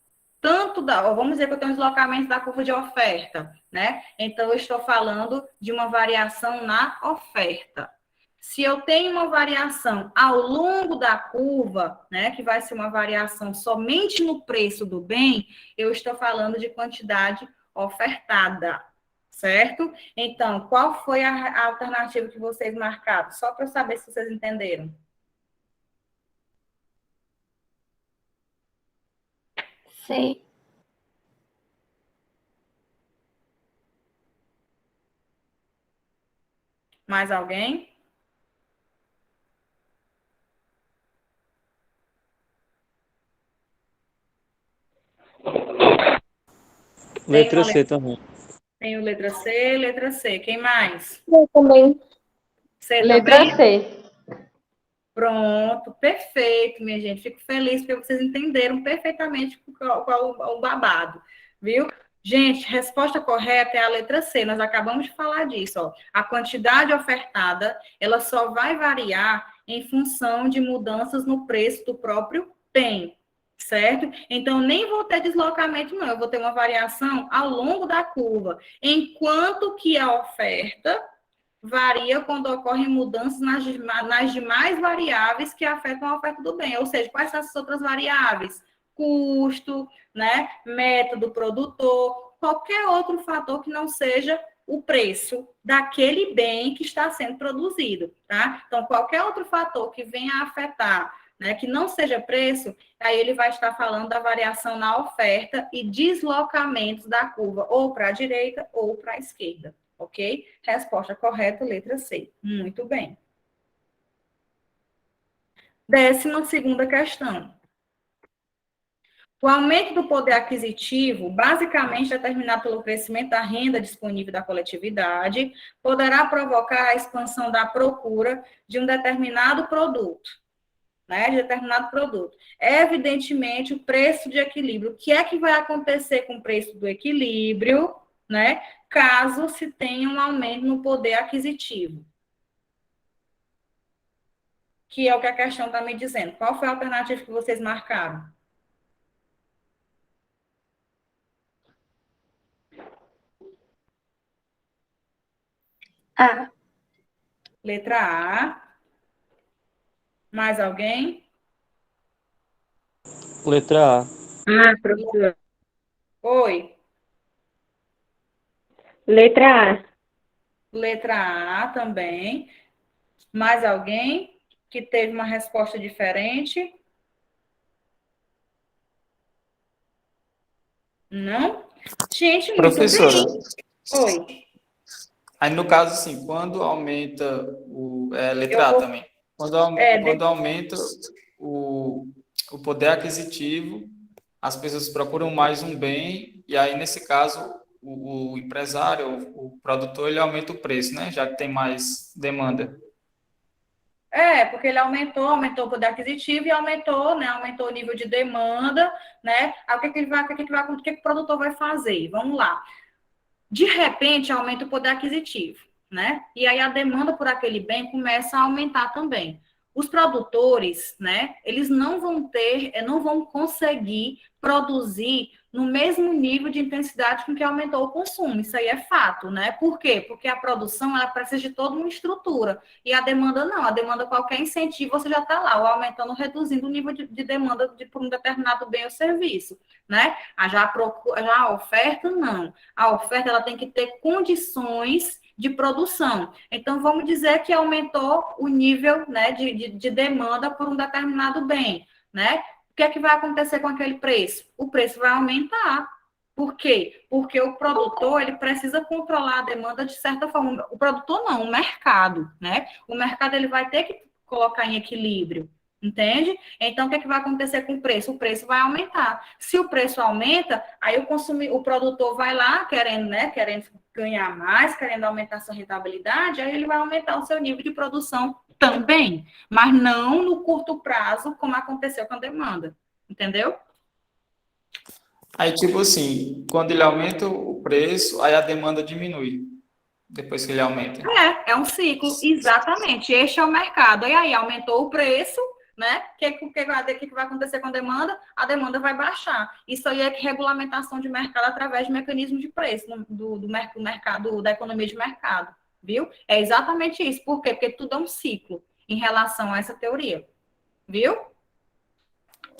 vamos dizer que eu tenho um deslocamento da curva de oferta, né? Então, eu estou falando de uma variação na oferta. Se eu tenho uma variação ao longo da curva, né, que vai ser uma variação somente no preço do bem, eu estou falando de quantidade ofertada, certo? Então, qual foi a alternativa que vocês marcaram? Só para eu saber se vocês entenderam. Sei. Mais alguém? Letra C também. Tenho letra C, letra C. Quem mais? Eu também. C Letra também? C. Pronto, perfeito, minha gente. Fico feliz porque vocês entenderam perfeitamente qual o babado, viu? Gente, resposta correta é a letra C. Nós acabamos de falar disso, ó. A quantidade ofertada, ela só vai variar em função de mudanças no preço do próprio bem, certo? Então, nem vou ter deslocamento, não. Eu vou ter uma variação ao longo da curva, enquanto que a oferta varia quando ocorrem mudanças nas demais variáveis que afetam a oferta do bem. Ou seja, quais são essas outras variáveis? Custo, né? Método produtor, qualquer outro fator que não seja o preço daquele bem que está sendo produzido, tá? Então, qualquer outro fator que venha a afetar, né, que não seja preço, aí ele vai estar falando da variação na oferta e deslocamentos da curva, ou para a direita ou para a esquerda. Ok? Resposta correta, letra C. Muito bem. 12ª questão. O aumento do poder aquisitivo, basicamente determinado pelo crescimento da renda disponível da coletividade, poderá provocar a expansão da procura de um determinado produto, né? De determinado produto. Evidentemente, o preço de equilíbrio. O que é que vai acontecer com o preço do equilíbrio, né? Caso se tenha um aumento no poder aquisitivo. Que é o que a questão está me dizendo. Qual foi a alternativa que vocês marcaram? A. Letra A. Mais alguém? Letra A. Professora. Oi. Letra A. Letra A também. Mais alguém que teve uma resposta diferente? Não? Gente, muito Professora, bem. Oi. aí no caso, assim, quando aumenta o... Eu letra A vou... também. É, Quando aumenta o, o poder aquisitivo, as pessoas procuram mais um bem, e aí, nesse caso, o empresário, o produtor, ele aumenta o preço, né? Já que tem mais demanda. porque ele aumentou o poder aquisitivo e aumentou, né? Aumentou o nível de demanda, né? Aí o que o produtor vai fazer? Vamos lá. De repente, aumenta o poder aquisitivo, né? E aí a demanda por aquele bem começa a aumentar também. Os produtores, né? Eles não vão conseguir produzir no mesmo nível de intensidade com que aumentou o consumo. Isso aí é fato, né? Por quê? Porque a produção ela precisa de toda uma estrutura e a demanda não. A demanda qualquer incentivo você já está lá, ou aumentando, ou reduzindo o nível de demanda por um determinado bem ou serviço, né? Já a oferta não. A oferta ela tem que ter condições de produção. Então, vamos dizer que aumentou o nível, né, de demanda por um determinado bem, né? O que é que vai acontecer com aquele preço? O preço vai aumentar. Por quê? Porque o produtor ele precisa controlar a demanda de certa forma. O produtor não, o mercado, né? O mercado ele vai ter que colocar em equilíbrio. Entende? Então, o que, é que vai acontecer com o preço? O preço vai aumentar. Se o preço aumenta, aí o produtor vai lá querendo, né, querendo ganhar mais, querendo aumentar sua rentabilidade, aí ele vai aumentar o seu nível de produção também, mas não no curto prazo, como aconteceu com a demanda. Entendeu? Aí, tipo assim, quando ele aumenta o preço, aí a demanda diminui, depois que ele aumenta. É um ciclo, exatamente. Este é o mercado. E aí aumentou o preço, né? O que vai acontecer com a demanda? A demanda vai baixar. Isso aí é regulamentação de mercado através de mecanismos de preço do mercado, da economia de mercado, viu? É exatamente isso. Por quê? Porque tudo é um ciclo em relação a essa teoria, viu?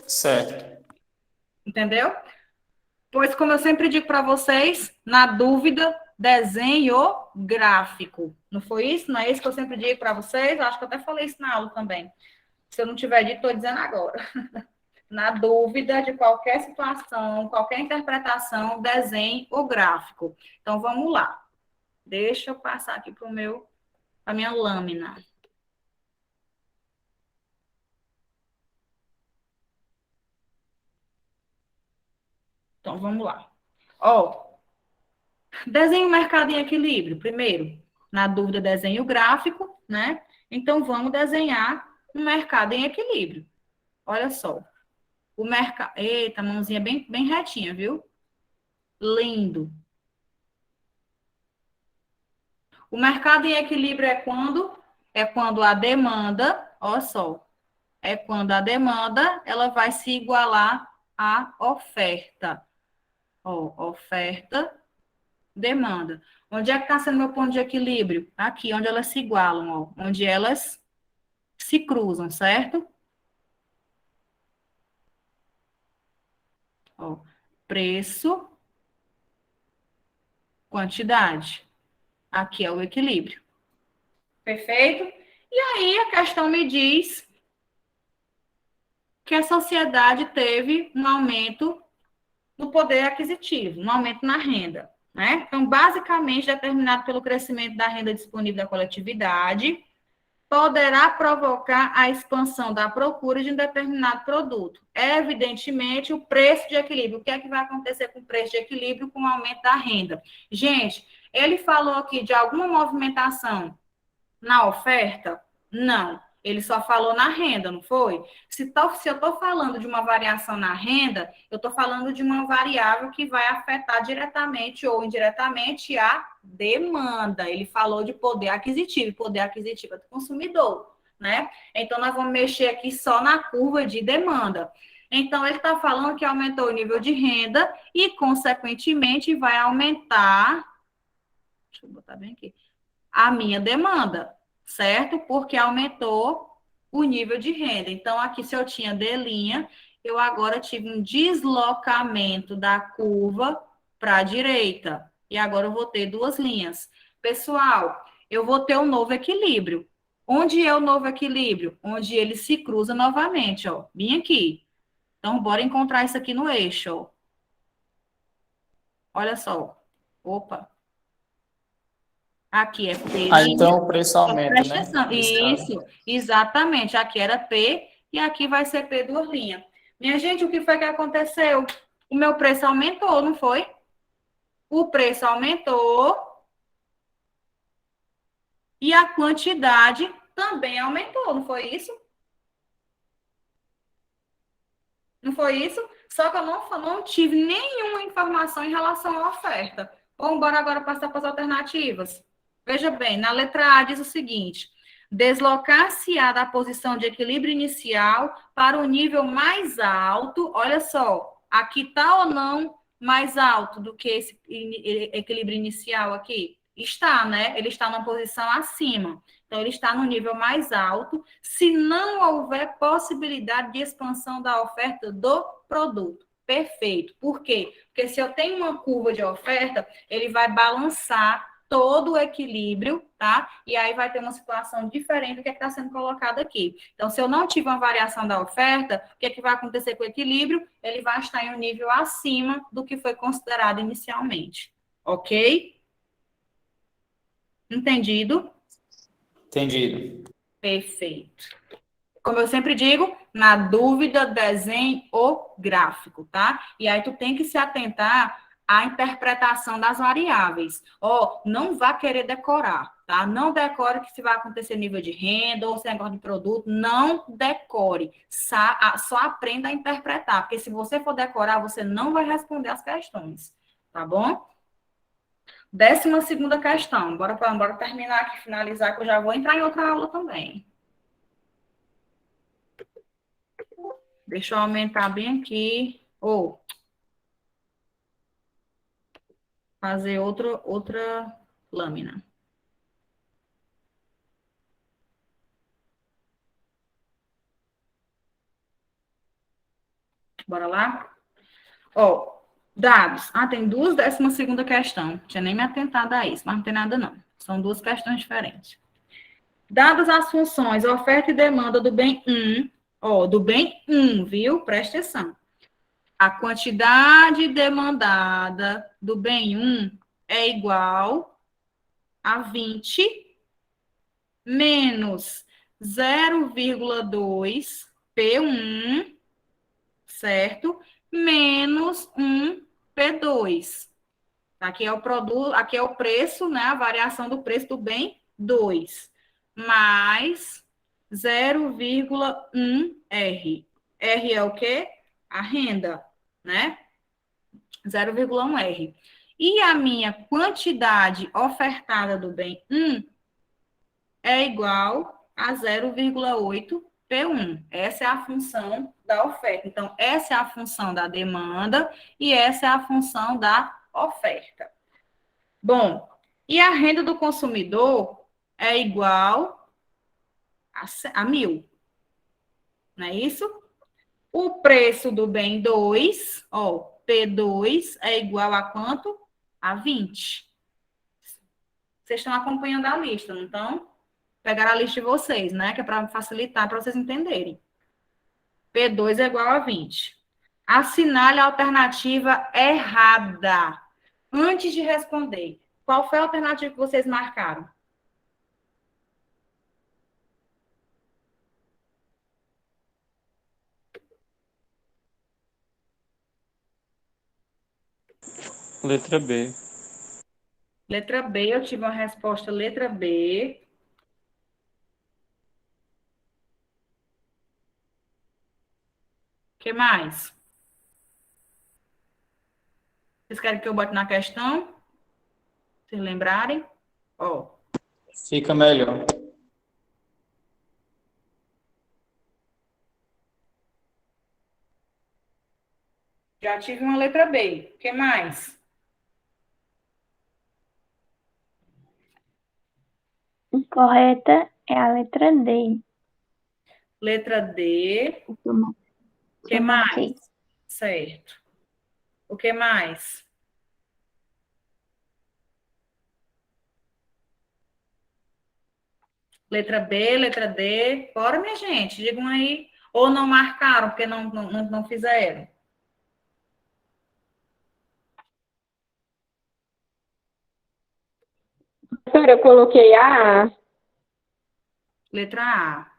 Certo. Entendeu? Pois, como eu sempre digo para vocês, na dúvida, desenhe o gráfico. Não foi isso? Não é isso que eu sempre digo para vocês? Eu acho que eu até falei isso na aula também. Se eu não tiver dito, estou dizendo agora. Na dúvida de qualquer situação, qualquer interpretação, desenhe o gráfico. Então, vamos lá. Deixa eu passar aqui para a minha lâmina. Então, vamos lá. Ó, desenhe o mercado em equilíbrio, primeiro. Na dúvida, desenhe o gráfico, né? Então, vamos desenhar um mercado em equilíbrio. Olha só. O mercado... Eita, mãozinha bem, bem retinha, viu? Lindo. O mercado em equilíbrio é quando? É quando a demanda, olha só, é quando a demanda ela vai se igualar à oferta. Ó, oferta, demanda. Onde é que está sendo meu ponto de equilíbrio? Aqui, onde elas se igualam, ó, onde elas se cruzam, certo? Ó, preço, quantidade. Aqui é o equilíbrio. Perfeito? E aí a questão me diz que a sociedade teve um aumento no poder aquisitivo, um aumento na renda, né? Então, basicamente, determinado pelo crescimento da renda disponível da coletividade, poderá provocar a expansão da procura de um determinado produto. Evidentemente, o preço de equilíbrio. O que é que vai acontecer com o preço de equilíbrio com o aumento da renda? Gente, ele falou aqui de alguma movimentação na oferta? Não. Ele só falou na renda, não foi? Se eu estou falando de uma variação na renda, eu estou falando de uma variável que vai afetar diretamente ou indiretamente a demanda. Ele falou de poder aquisitivo é do consumidor, né? Então, nós vamos mexer aqui só na curva de demanda. Então, ele está falando que aumentou o nível de renda e, consequentemente, vai aumentar. Deixa eu botar bem aqui a minha demanda, certo? Porque aumentou o nível de renda. Então, aqui, se eu tinha D', eu agora tive um deslocamento da curva para a direita. E agora eu vou ter duas linhas. Pessoal, eu vou ter um novo equilíbrio. Onde é o novo equilíbrio? Onde ele se cruza novamente, ó, bem aqui. Então, bora encontrar isso aqui no eixo, ó. Olha só. Opa. Aqui é P'. Aí, então, o preço aumenta, Presta né? atenção. Nesse caso. Isso, exatamente. Aqui era P e aqui vai ser P duas linhas. Minha gente, o que foi que aconteceu? O meu preço aumentou, não foi? O preço aumentou e a quantidade também aumentou, não foi isso? Não foi isso? Só que eu não tive nenhuma informação em relação à oferta. Vamos embora agora passar para as alternativas. Veja bem, na letra A diz o seguinte: deslocar-se-á da posição de equilíbrio inicial para o nível mais alto. Olha só, aqui está ou não mais alto do que esse equilíbrio inicial aqui? Está, né? Ele está numa posição acima. Então, ele está no nível mais alto, se não houver possibilidade de expansão da oferta do produto. Perfeito. Por quê? Porque se eu tenho uma curva de oferta, ele vai balançar todo o equilíbrio, tá? E aí vai ter uma situação diferente do que está sendo colocado aqui. Então, se eu não tiver uma variação da oferta, o que, é que vai acontecer com o equilíbrio? Ele vai estar em um nível acima do que foi considerado inicialmente. Ok? Entendido? Entendido. Perfeito. Como eu sempre digo, na dúvida, desenhe o gráfico, tá? E aí tu tem que se atentar à interpretação das variáveis. Ó, não vá querer decorar, tá? Não decore que se vai acontecer nível de renda ou se é negócio de produto, não decore. Só aprenda a interpretar, porque se você for decorar, você não vai responder as questões, tá bom? 12ª questão. Bora terminar aqui, finalizar, que eu já vou entrar em outra aula também. Deixa eu aumentar bem aqui. Ou fazer outra lâmina. Bora lá? Ó, dados. Ah, tem duas 12ª questão. Não tinha nem me atentado a isso, mas não tem nada não. São duas questões diferentes. Dadas as funções oferta e demanda do bem 1, ó, do bem 1, viu? Presta atenção. A quantidade demandada do bem 1 é igual a 20 menos 0,2 P1, certo? Menos 1 P2. Aqui é o produto, aqui é o preço, né? A variação do preço do bem 2, mais 0,1 R. R é o quê? A renda, né? 0,1 R. E a minha quantidade ofertada do bem 1 é igual a 0,8 P1. Essa é a função da oferta. Então, essa é a função da demanda e essa é a função da oferta. Bom, e a renda do consumidor é igual a 1.000. Não é isso? O preço do bem 2, ó, P2 é igual a quanto? A 20. Vocês estão acompanhando a lista, não estão? Pegar a lista de vocês, né? Que é para facilitar, para vocês entenderem. P2 é igual a 20. Assinale a alternativa errada. Antes de responder, qual foi a alternativa que vocês marcaram? Letra B. Letra B, eu tive uma resposta letra B. O que mais? Vocês querem que eu bote na questão? Se lembrarem? Ó. Fica melhor. Já tive uma letra B. O que mais? Incorreta é a letra D. Letra D. O O que eu mais? marquei. Certo. O que mais? Letra B, letra D. Bora, minha gente, digam aí. Ou não marcaram, porque não fizeram. Professora, eu coloquei A. Letra A.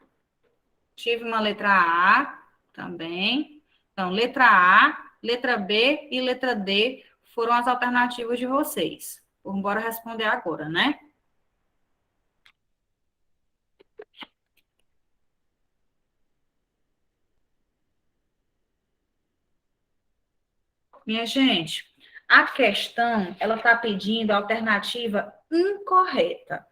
Tive uma letra A também. Então, letra A, letra B e letra D foram as alternativas de vocês. Vamos embora responder agora, né? Minha gente, a questão, ela está pedindo a alternativa incorreta,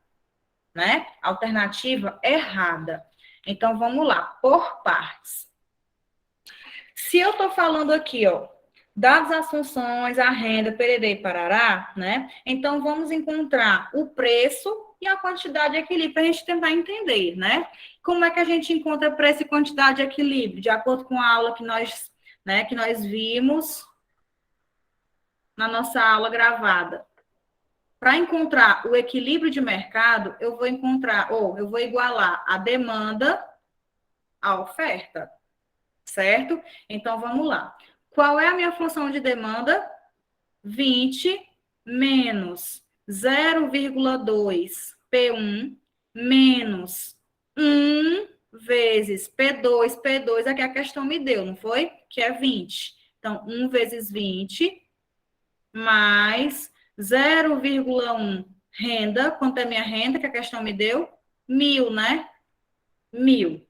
né? Alternativa errada. Então, vamos lá, por partes. Se eu estou falando aqui, ó, dadas as funções, a renda, pererê e parará, né? Então, vamos encontrar o preço e a quantidade de equilíbrio para a gente tentar entender, né? Como é que a gente encontra preço e quantidade de equilíbrio? De acordo com a aula que nós vimos na nossa aula gravada. Para encontrar o equilíbrio de mercado, eu vou igualar a demanda à oferta, certo? Então, vamos lá. Qual é a minha função de demanda? 20 menos 0,2 P1 menos 1 vezes P2. P2 é que a questão me deu, não foi? Que é 20. Então, 1 vezes 20 mais 0,1 renda. Quanto é minha renda que a questão me deu? 1.000, né? 1.000.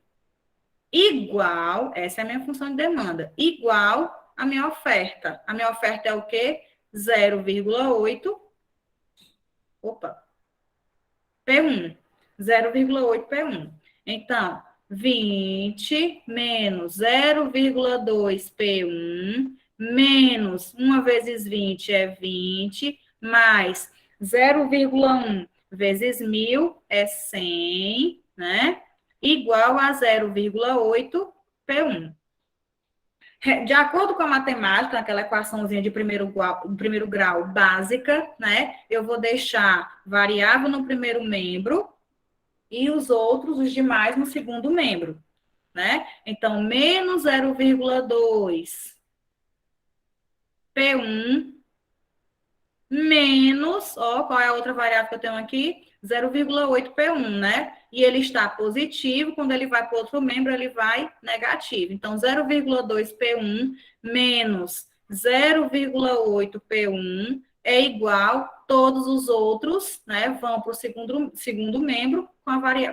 Igual, essa é a minha função de demanda, igual a minha oferta. A minha oferta é o quê? 0,8 P1. 0,8 P1. Então, 20 menos 0,2 P1 menos 1 vezes 20 é 20, mais 0,1 vezes 1.000 é 100, né? Igual a 0,8 P1. De acordo com a matemática, aquela equaçãozinha de primeiro grau básica, né? Eu vou deixar variável no primeiro membro e os demais, no segundo membro, né? Então, menos 0,2 P1 menos, qual é a outra variável que eu tenho aqui? 0,8 P1, né? E ele está positivo, quando ele vai para outro membro, ele vai negativo. Então, 0,2 P1 menos 0,8 P1 é igual, todos os outros, né, vão para o segundo membro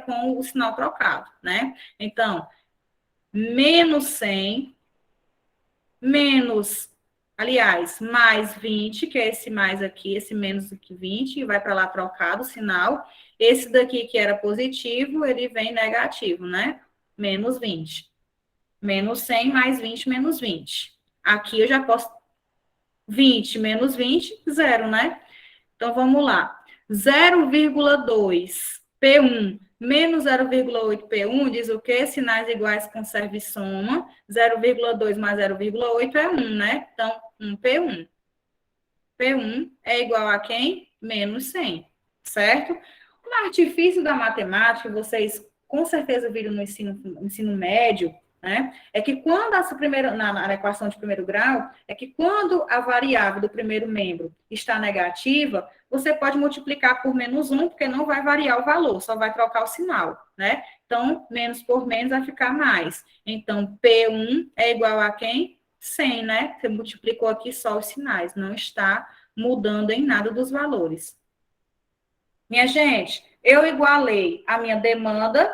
com o sinal trocado, né? Então, menos 100, mais 20, que é esse mais aqui, esse menos aqui, 20, e vai para lá trocado o sinal. Esse daqui que era positivo, ele vem negativo, né? Menos 20. Menos 100 mais 20 menos 20. Aqui eu já posso 20 menos 20, 0, né? Então, vamos lá. 0,2 P1 menos 0,8 P1 diz o quê? Sinais iguais conserva e soma. 0,2 mais 0,8 é 1, né? Então, 1 P1. P1 é igual a quem? Menos 100, certo? O artifício da matemática, vocês com certeza viram no ensino médio, né? É que quando na equação de primeiro grau, é que quando a variável do primeiro membro está negativa, você pode multiplicar por menos 1, porque não vai variar o valor, só vai trocar o sinal, né? Então, menos por menos vai ficar mais. Então, P1 é igual a quem? 100, né? Você multiplicou aqui só os sinais, não está mudando em nada dos valores. Minha gente, eu igualei a minha demanda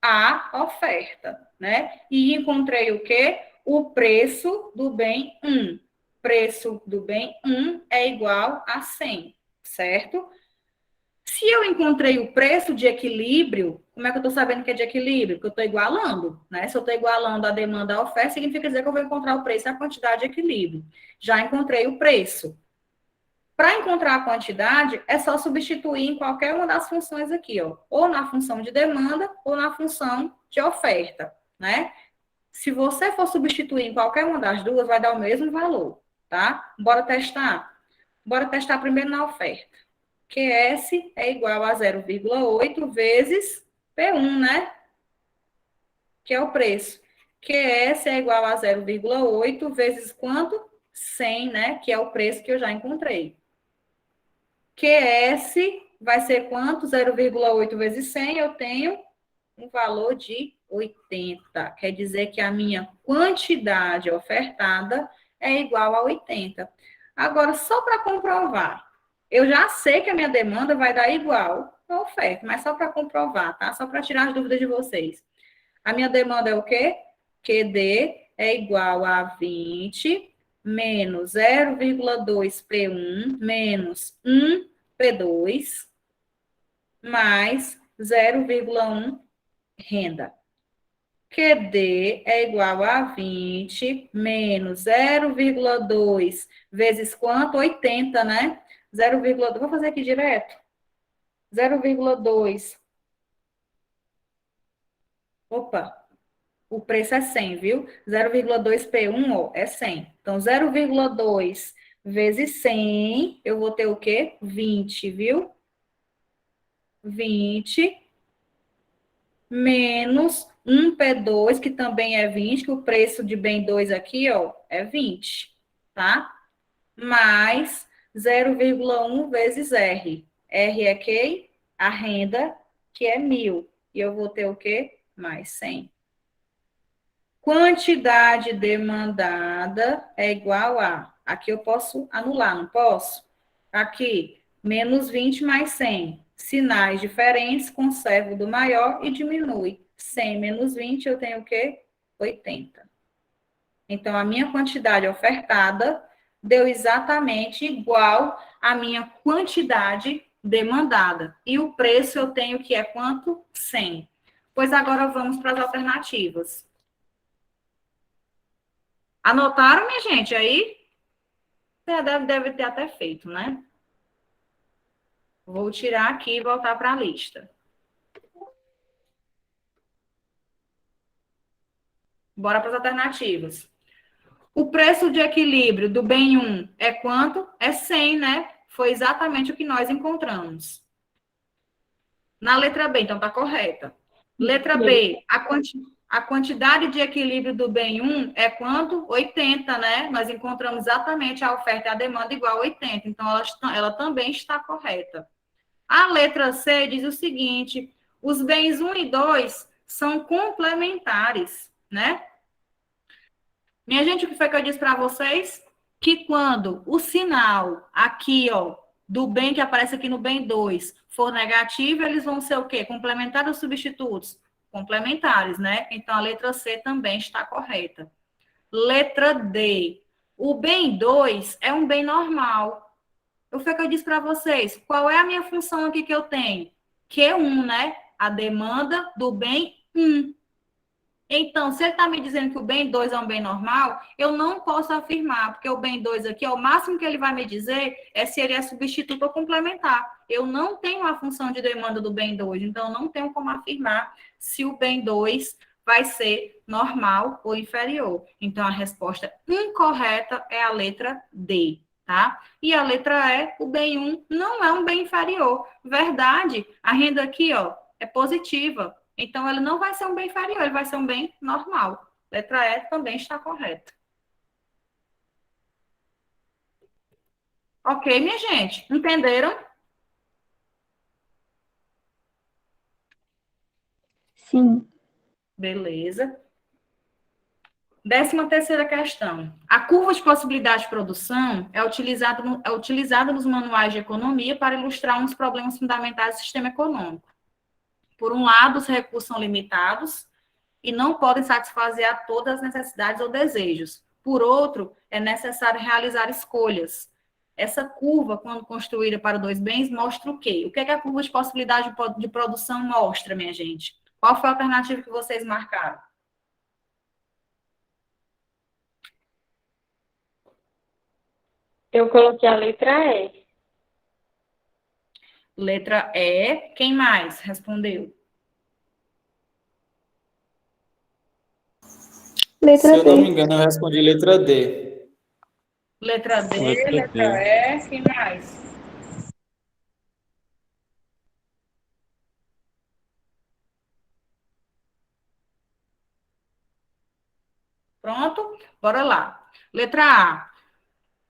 à oferta, né? E encontrei o quê? O preço do bem 1. Preço do bem 1 é igual a 100, certo? Se eu encontrei o preço de equilíbrio, como é que eu estou sabendo que é de equilíbrio? Porque eu estou igualando, né? Se eu estou igualando a demanda à oferta, significa dizer que eu vou encontrar o preço e a quantidade de equilíbrio. Já encontrei o preço. Para encontrar a quantidade, é só substituir em qualquer uma das funções aqui, ó. Ou na função de demanda, ou na função de oferta, né? Se você for substituir em qualquer uma das duas, vai dar o mesmo valor, tá? Bora testar? Bora testar primeiro na oferta. QS é igual a 0,8 vezes P1, né? Que é o preço. QS é igual a 0,8 vezes quanto? 100, né? Que é o preço que eu já encontrei. QS vai ser quanto? 0,8 vezes 100, eu tenho um valor de 80. Quer dizer que a minha quantidade ofertada é igual a 80. Agora, só para comprovar, eu já sei que a minha demanda vai dar igual a oferta, mas só para comprovar, tá? Só para tirar as dúvidas de vocês. A minha demanda é o quê? QD é igual a 20 menos 0,2 P1 menos 1 P2 mais 0,1 renda. QD é igual a 20 menos 0,2 vezes quanto? 80, né? 0,2, vou fazer aqui direto. 0,2. Opa, o preço é 100, viu? 0,2 P1, ó, é 100. Então, 0,2 vezes 100, eu vou ter o quê? 20, viu? 20 menos 1 P2, que também é 20, que o preço de bem 2 aqui, ó, é 20, tá? Mais 0,1 vezes R. R é quem? A renda, que é 1.000. E eu vou ter o quê? Mais 100. Quantidade demandada é igual a... Aqui eu posso anular, não posso? Aqui, menos 20 mais 100. Sinais diferentes, conservo do maior e diminui. 100 menos 20, eu tenho o quê? 80. Então, a minha quantidade ofertada deu exatamente igual à minha quantidade demandada. E o preço eu tenho que é quanto? 100. Pois agora vamos para as alternativas. Anotaram, minha gente, aí? Você deve ter até feito, né? Vou tirar aqui e voltar para a lista. Bora para as alternativas. O preço de equilíbrio do bem 1 é quanto? É 100, né? Foi exatamente o que nós encontramos. Na letra B, então tá correta. Letra B, a quantidade de equilíbrio do bem 1 é quanto? 80, né? Nós encontramos exatamente a oferta e a demanda igual a 80. Então, ela também está correta. A letra C diz o seguinte: os bens 1 e 2 são complementares, né? Minha gente, o que foi que eu disse para vocês? Que quando o sinal aqui, ó, do bem que aparece aqui no bem 2 for negativo, eles vão ser o quê? Complementares ou substitutos? Complementares, né? Então, a letra C também está correta. Letra D. O bem 2 é um bem normal. O que eu disse para vocês? Qual é a minha função aqui que eu tenho? Q1, né? A demanda do bem 1. Então, se ele está me dizendo que o bem 2 é um bem normal, eu não posso afirmar, porque o bem 2 aqui, o máximo que ele vai me dizer é se ele é substituto ou complementar. Eu não tenho a função de demanda do bem 2, então eu não tenho como afirmar se o bem 2 vai ser normal ou inferior. Então, a resposta incorreta é a letra D, tá? E a letra E, o bem 1 não é um bem inferior. Verdade, a renda aqui, ó, é positiva. Então, ele não vai ser um bem inferior, ele vai ser um bem normal. Letra E também está correta. Ok, minha gente? Entenderam? Sim. Beleza. 13ª questão. A curva de possibilidade de produção é utilizada nos manuais de economia para ilustrar uns problemas fundamentais do sistema econômico. Por um lado, os recursos são limitados e não podem satisfazer a todas as necessidades ou desejos. Por outro, é necessário realizar escolhas. Essa curva, quando construída para dois bens, mostra o quê? O que é que a curva de possibilidade de produção mostra, minha gente? Qual foi a alternativa que vocês marcaram? Eu coloquei a letra E. Letra E. Quem mais respondeu? Se eu não me engano, eu respondi letra D. Letra D, Letra letra D. E. Quem mais? Bora lá. Letra A.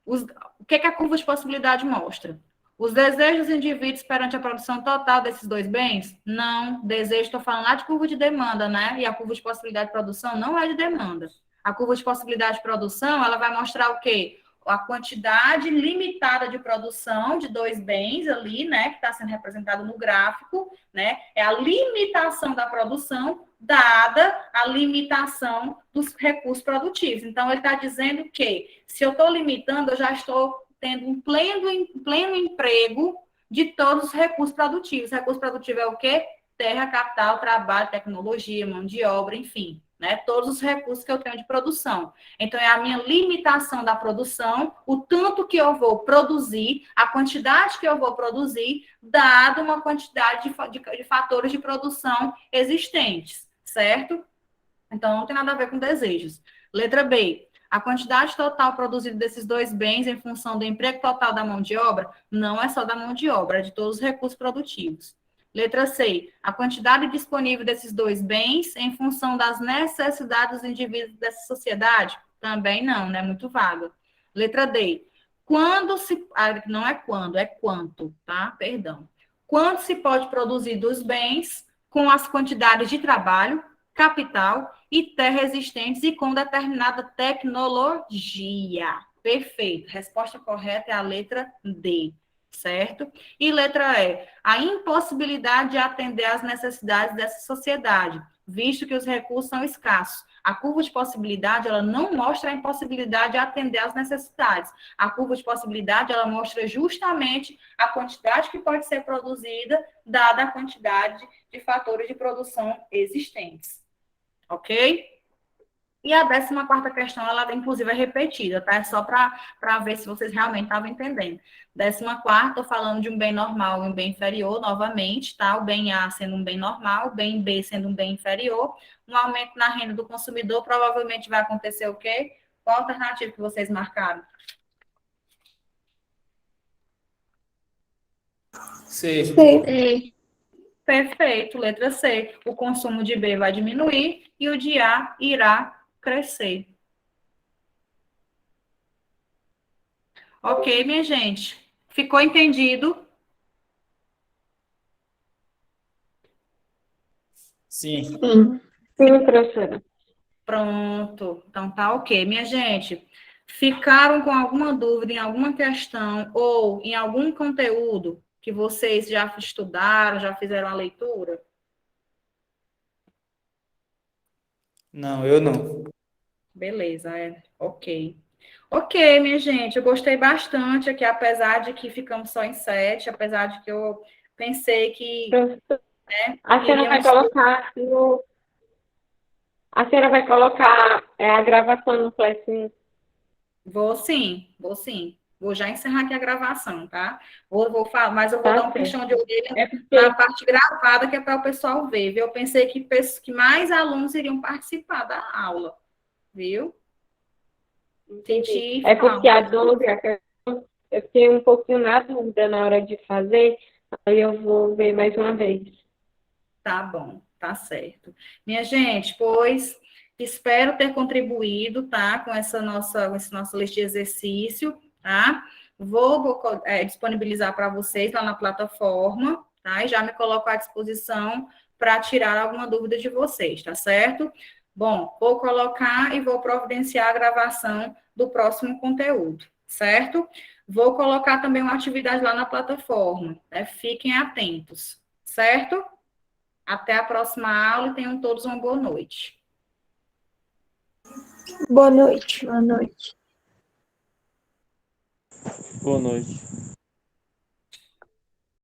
O que a curva de possibilidade mostra? Os desejos dos indivíduos perante a produção total desses dois bens? Não. Desejo, estou falando lá de curva de demanda, né? E a curva de possibilidade de produção não é de demanda. A curva de possibilidade de produção, ela vai mostrar o quê? A quantidade limitada de produção de dois bens ali, né? Que está sendo representado no gráfico, né? É a limitação da produção dada a limitação dos recursos produtivos. Então, ele está dizendo que, se eu estou limitando, eu já estou tendo um pleno emprego de todos os recursos produtivos. Recurso produtivo é o quê? Terra, capital, trabalho, tecnologia, mão de obra, enfim, né? Todos os recursos que eu tenho de produção. Então, é a minha limitação da produção, o tanto que eu vou produzir, a quantidade que eu vou produzir, dado uma quantidade de fatores de produção existentes, certo? Então, não tem nada a ver com desejos. Letra B. A quantidade total produzida desses dois bens em função do emprego total da mão de obra não é só da mão de obra, é de todos os recursos produtivos. Letra C. A quantidade disponível desses dois bens em função das necessidades dos indivíduos dessa sociedade? Também não, né? Muito vaga. Letra D. Quando se... não é quando, é quanto, tá? Perdão. Quanto se pode produzir dos bens com as quantidades de trabalho, capital e terra existentes e com determinada tecnologia. Perfeito. Resposta correta é a letra D, certo? E letra E, a impossibilidade de atender às necessidades dessa sociedade, visto que os recursos são escassos. A curva de possibilidade, ela não mostra a impossibilidade de atender às necessidades. A curva de possibilidade, ela mostra justamente a quantidade que pode ser produzida, dada a quantidade de fatores de produção existentes. Ok? E a 14ª questão, ela inclusive é repetida, tá? É só para ver se vocês realmente estavam entendendo. 14ª, estou falando de um bem normal e um bem inferior, novamente, tá? O bem A sendo um bem normal, o bem B sendo um bem inferior. Um aumento na renda do consumidor provavelmente vai acontecer o quê? Qual a alternativa que vocês marcaram? C. Perfeito, letra C. O consumo de B vai diminuir e o de A irá crescer. Ok, minha gente? Ficou entendido? Sim. Sim, professora. Pronto. Então tá ok. Minha gente, ficaram com alguma dúvida em alguma questão ou em algum conteúdo que vocês já estudaram, já fizeram a leitura? Não, eu não. Beleza, ok. Ok, minha gente, eu gostei bastante aqui, apesar de que ficamos só em 7, apesar de que eu pensei que... Professora, né, a senhora vai colocar no... A senhora vai colocar a gravação no Flash? Vou sim, vou sim. Vou já encerrar aqui a gravação, tá? Vou falar, mas eu vou dar um puxão de orelha na parte gravada, que é para o pessoal ver, viu? Eu pensei que mais alunos iriam participar da aula, viu? É porque a dúvida, eu fiquei um pouquinho na dúvida na hora de fazer, aí eu vou ver mais uma vez. Tá bom, tá certo. Minha gente, pois, espero ter contribuído, tá? Com essa nossa lista de exercício, tá? Vou disponibilizar para vocês lá na plataforma, tá? E já me coloco à disposição para tirar alguma dúvida de vocês, tá certo? Bom, vou colocar e vou providenciar a gravação do próximo conteúdo, certo? Vou colocar também uma atividade lá na plataforma, né? Fiquem atentos, certo? Até a próxima aula e tenham todos uma boa noite. Boa noite. Boa noite. Boa noite.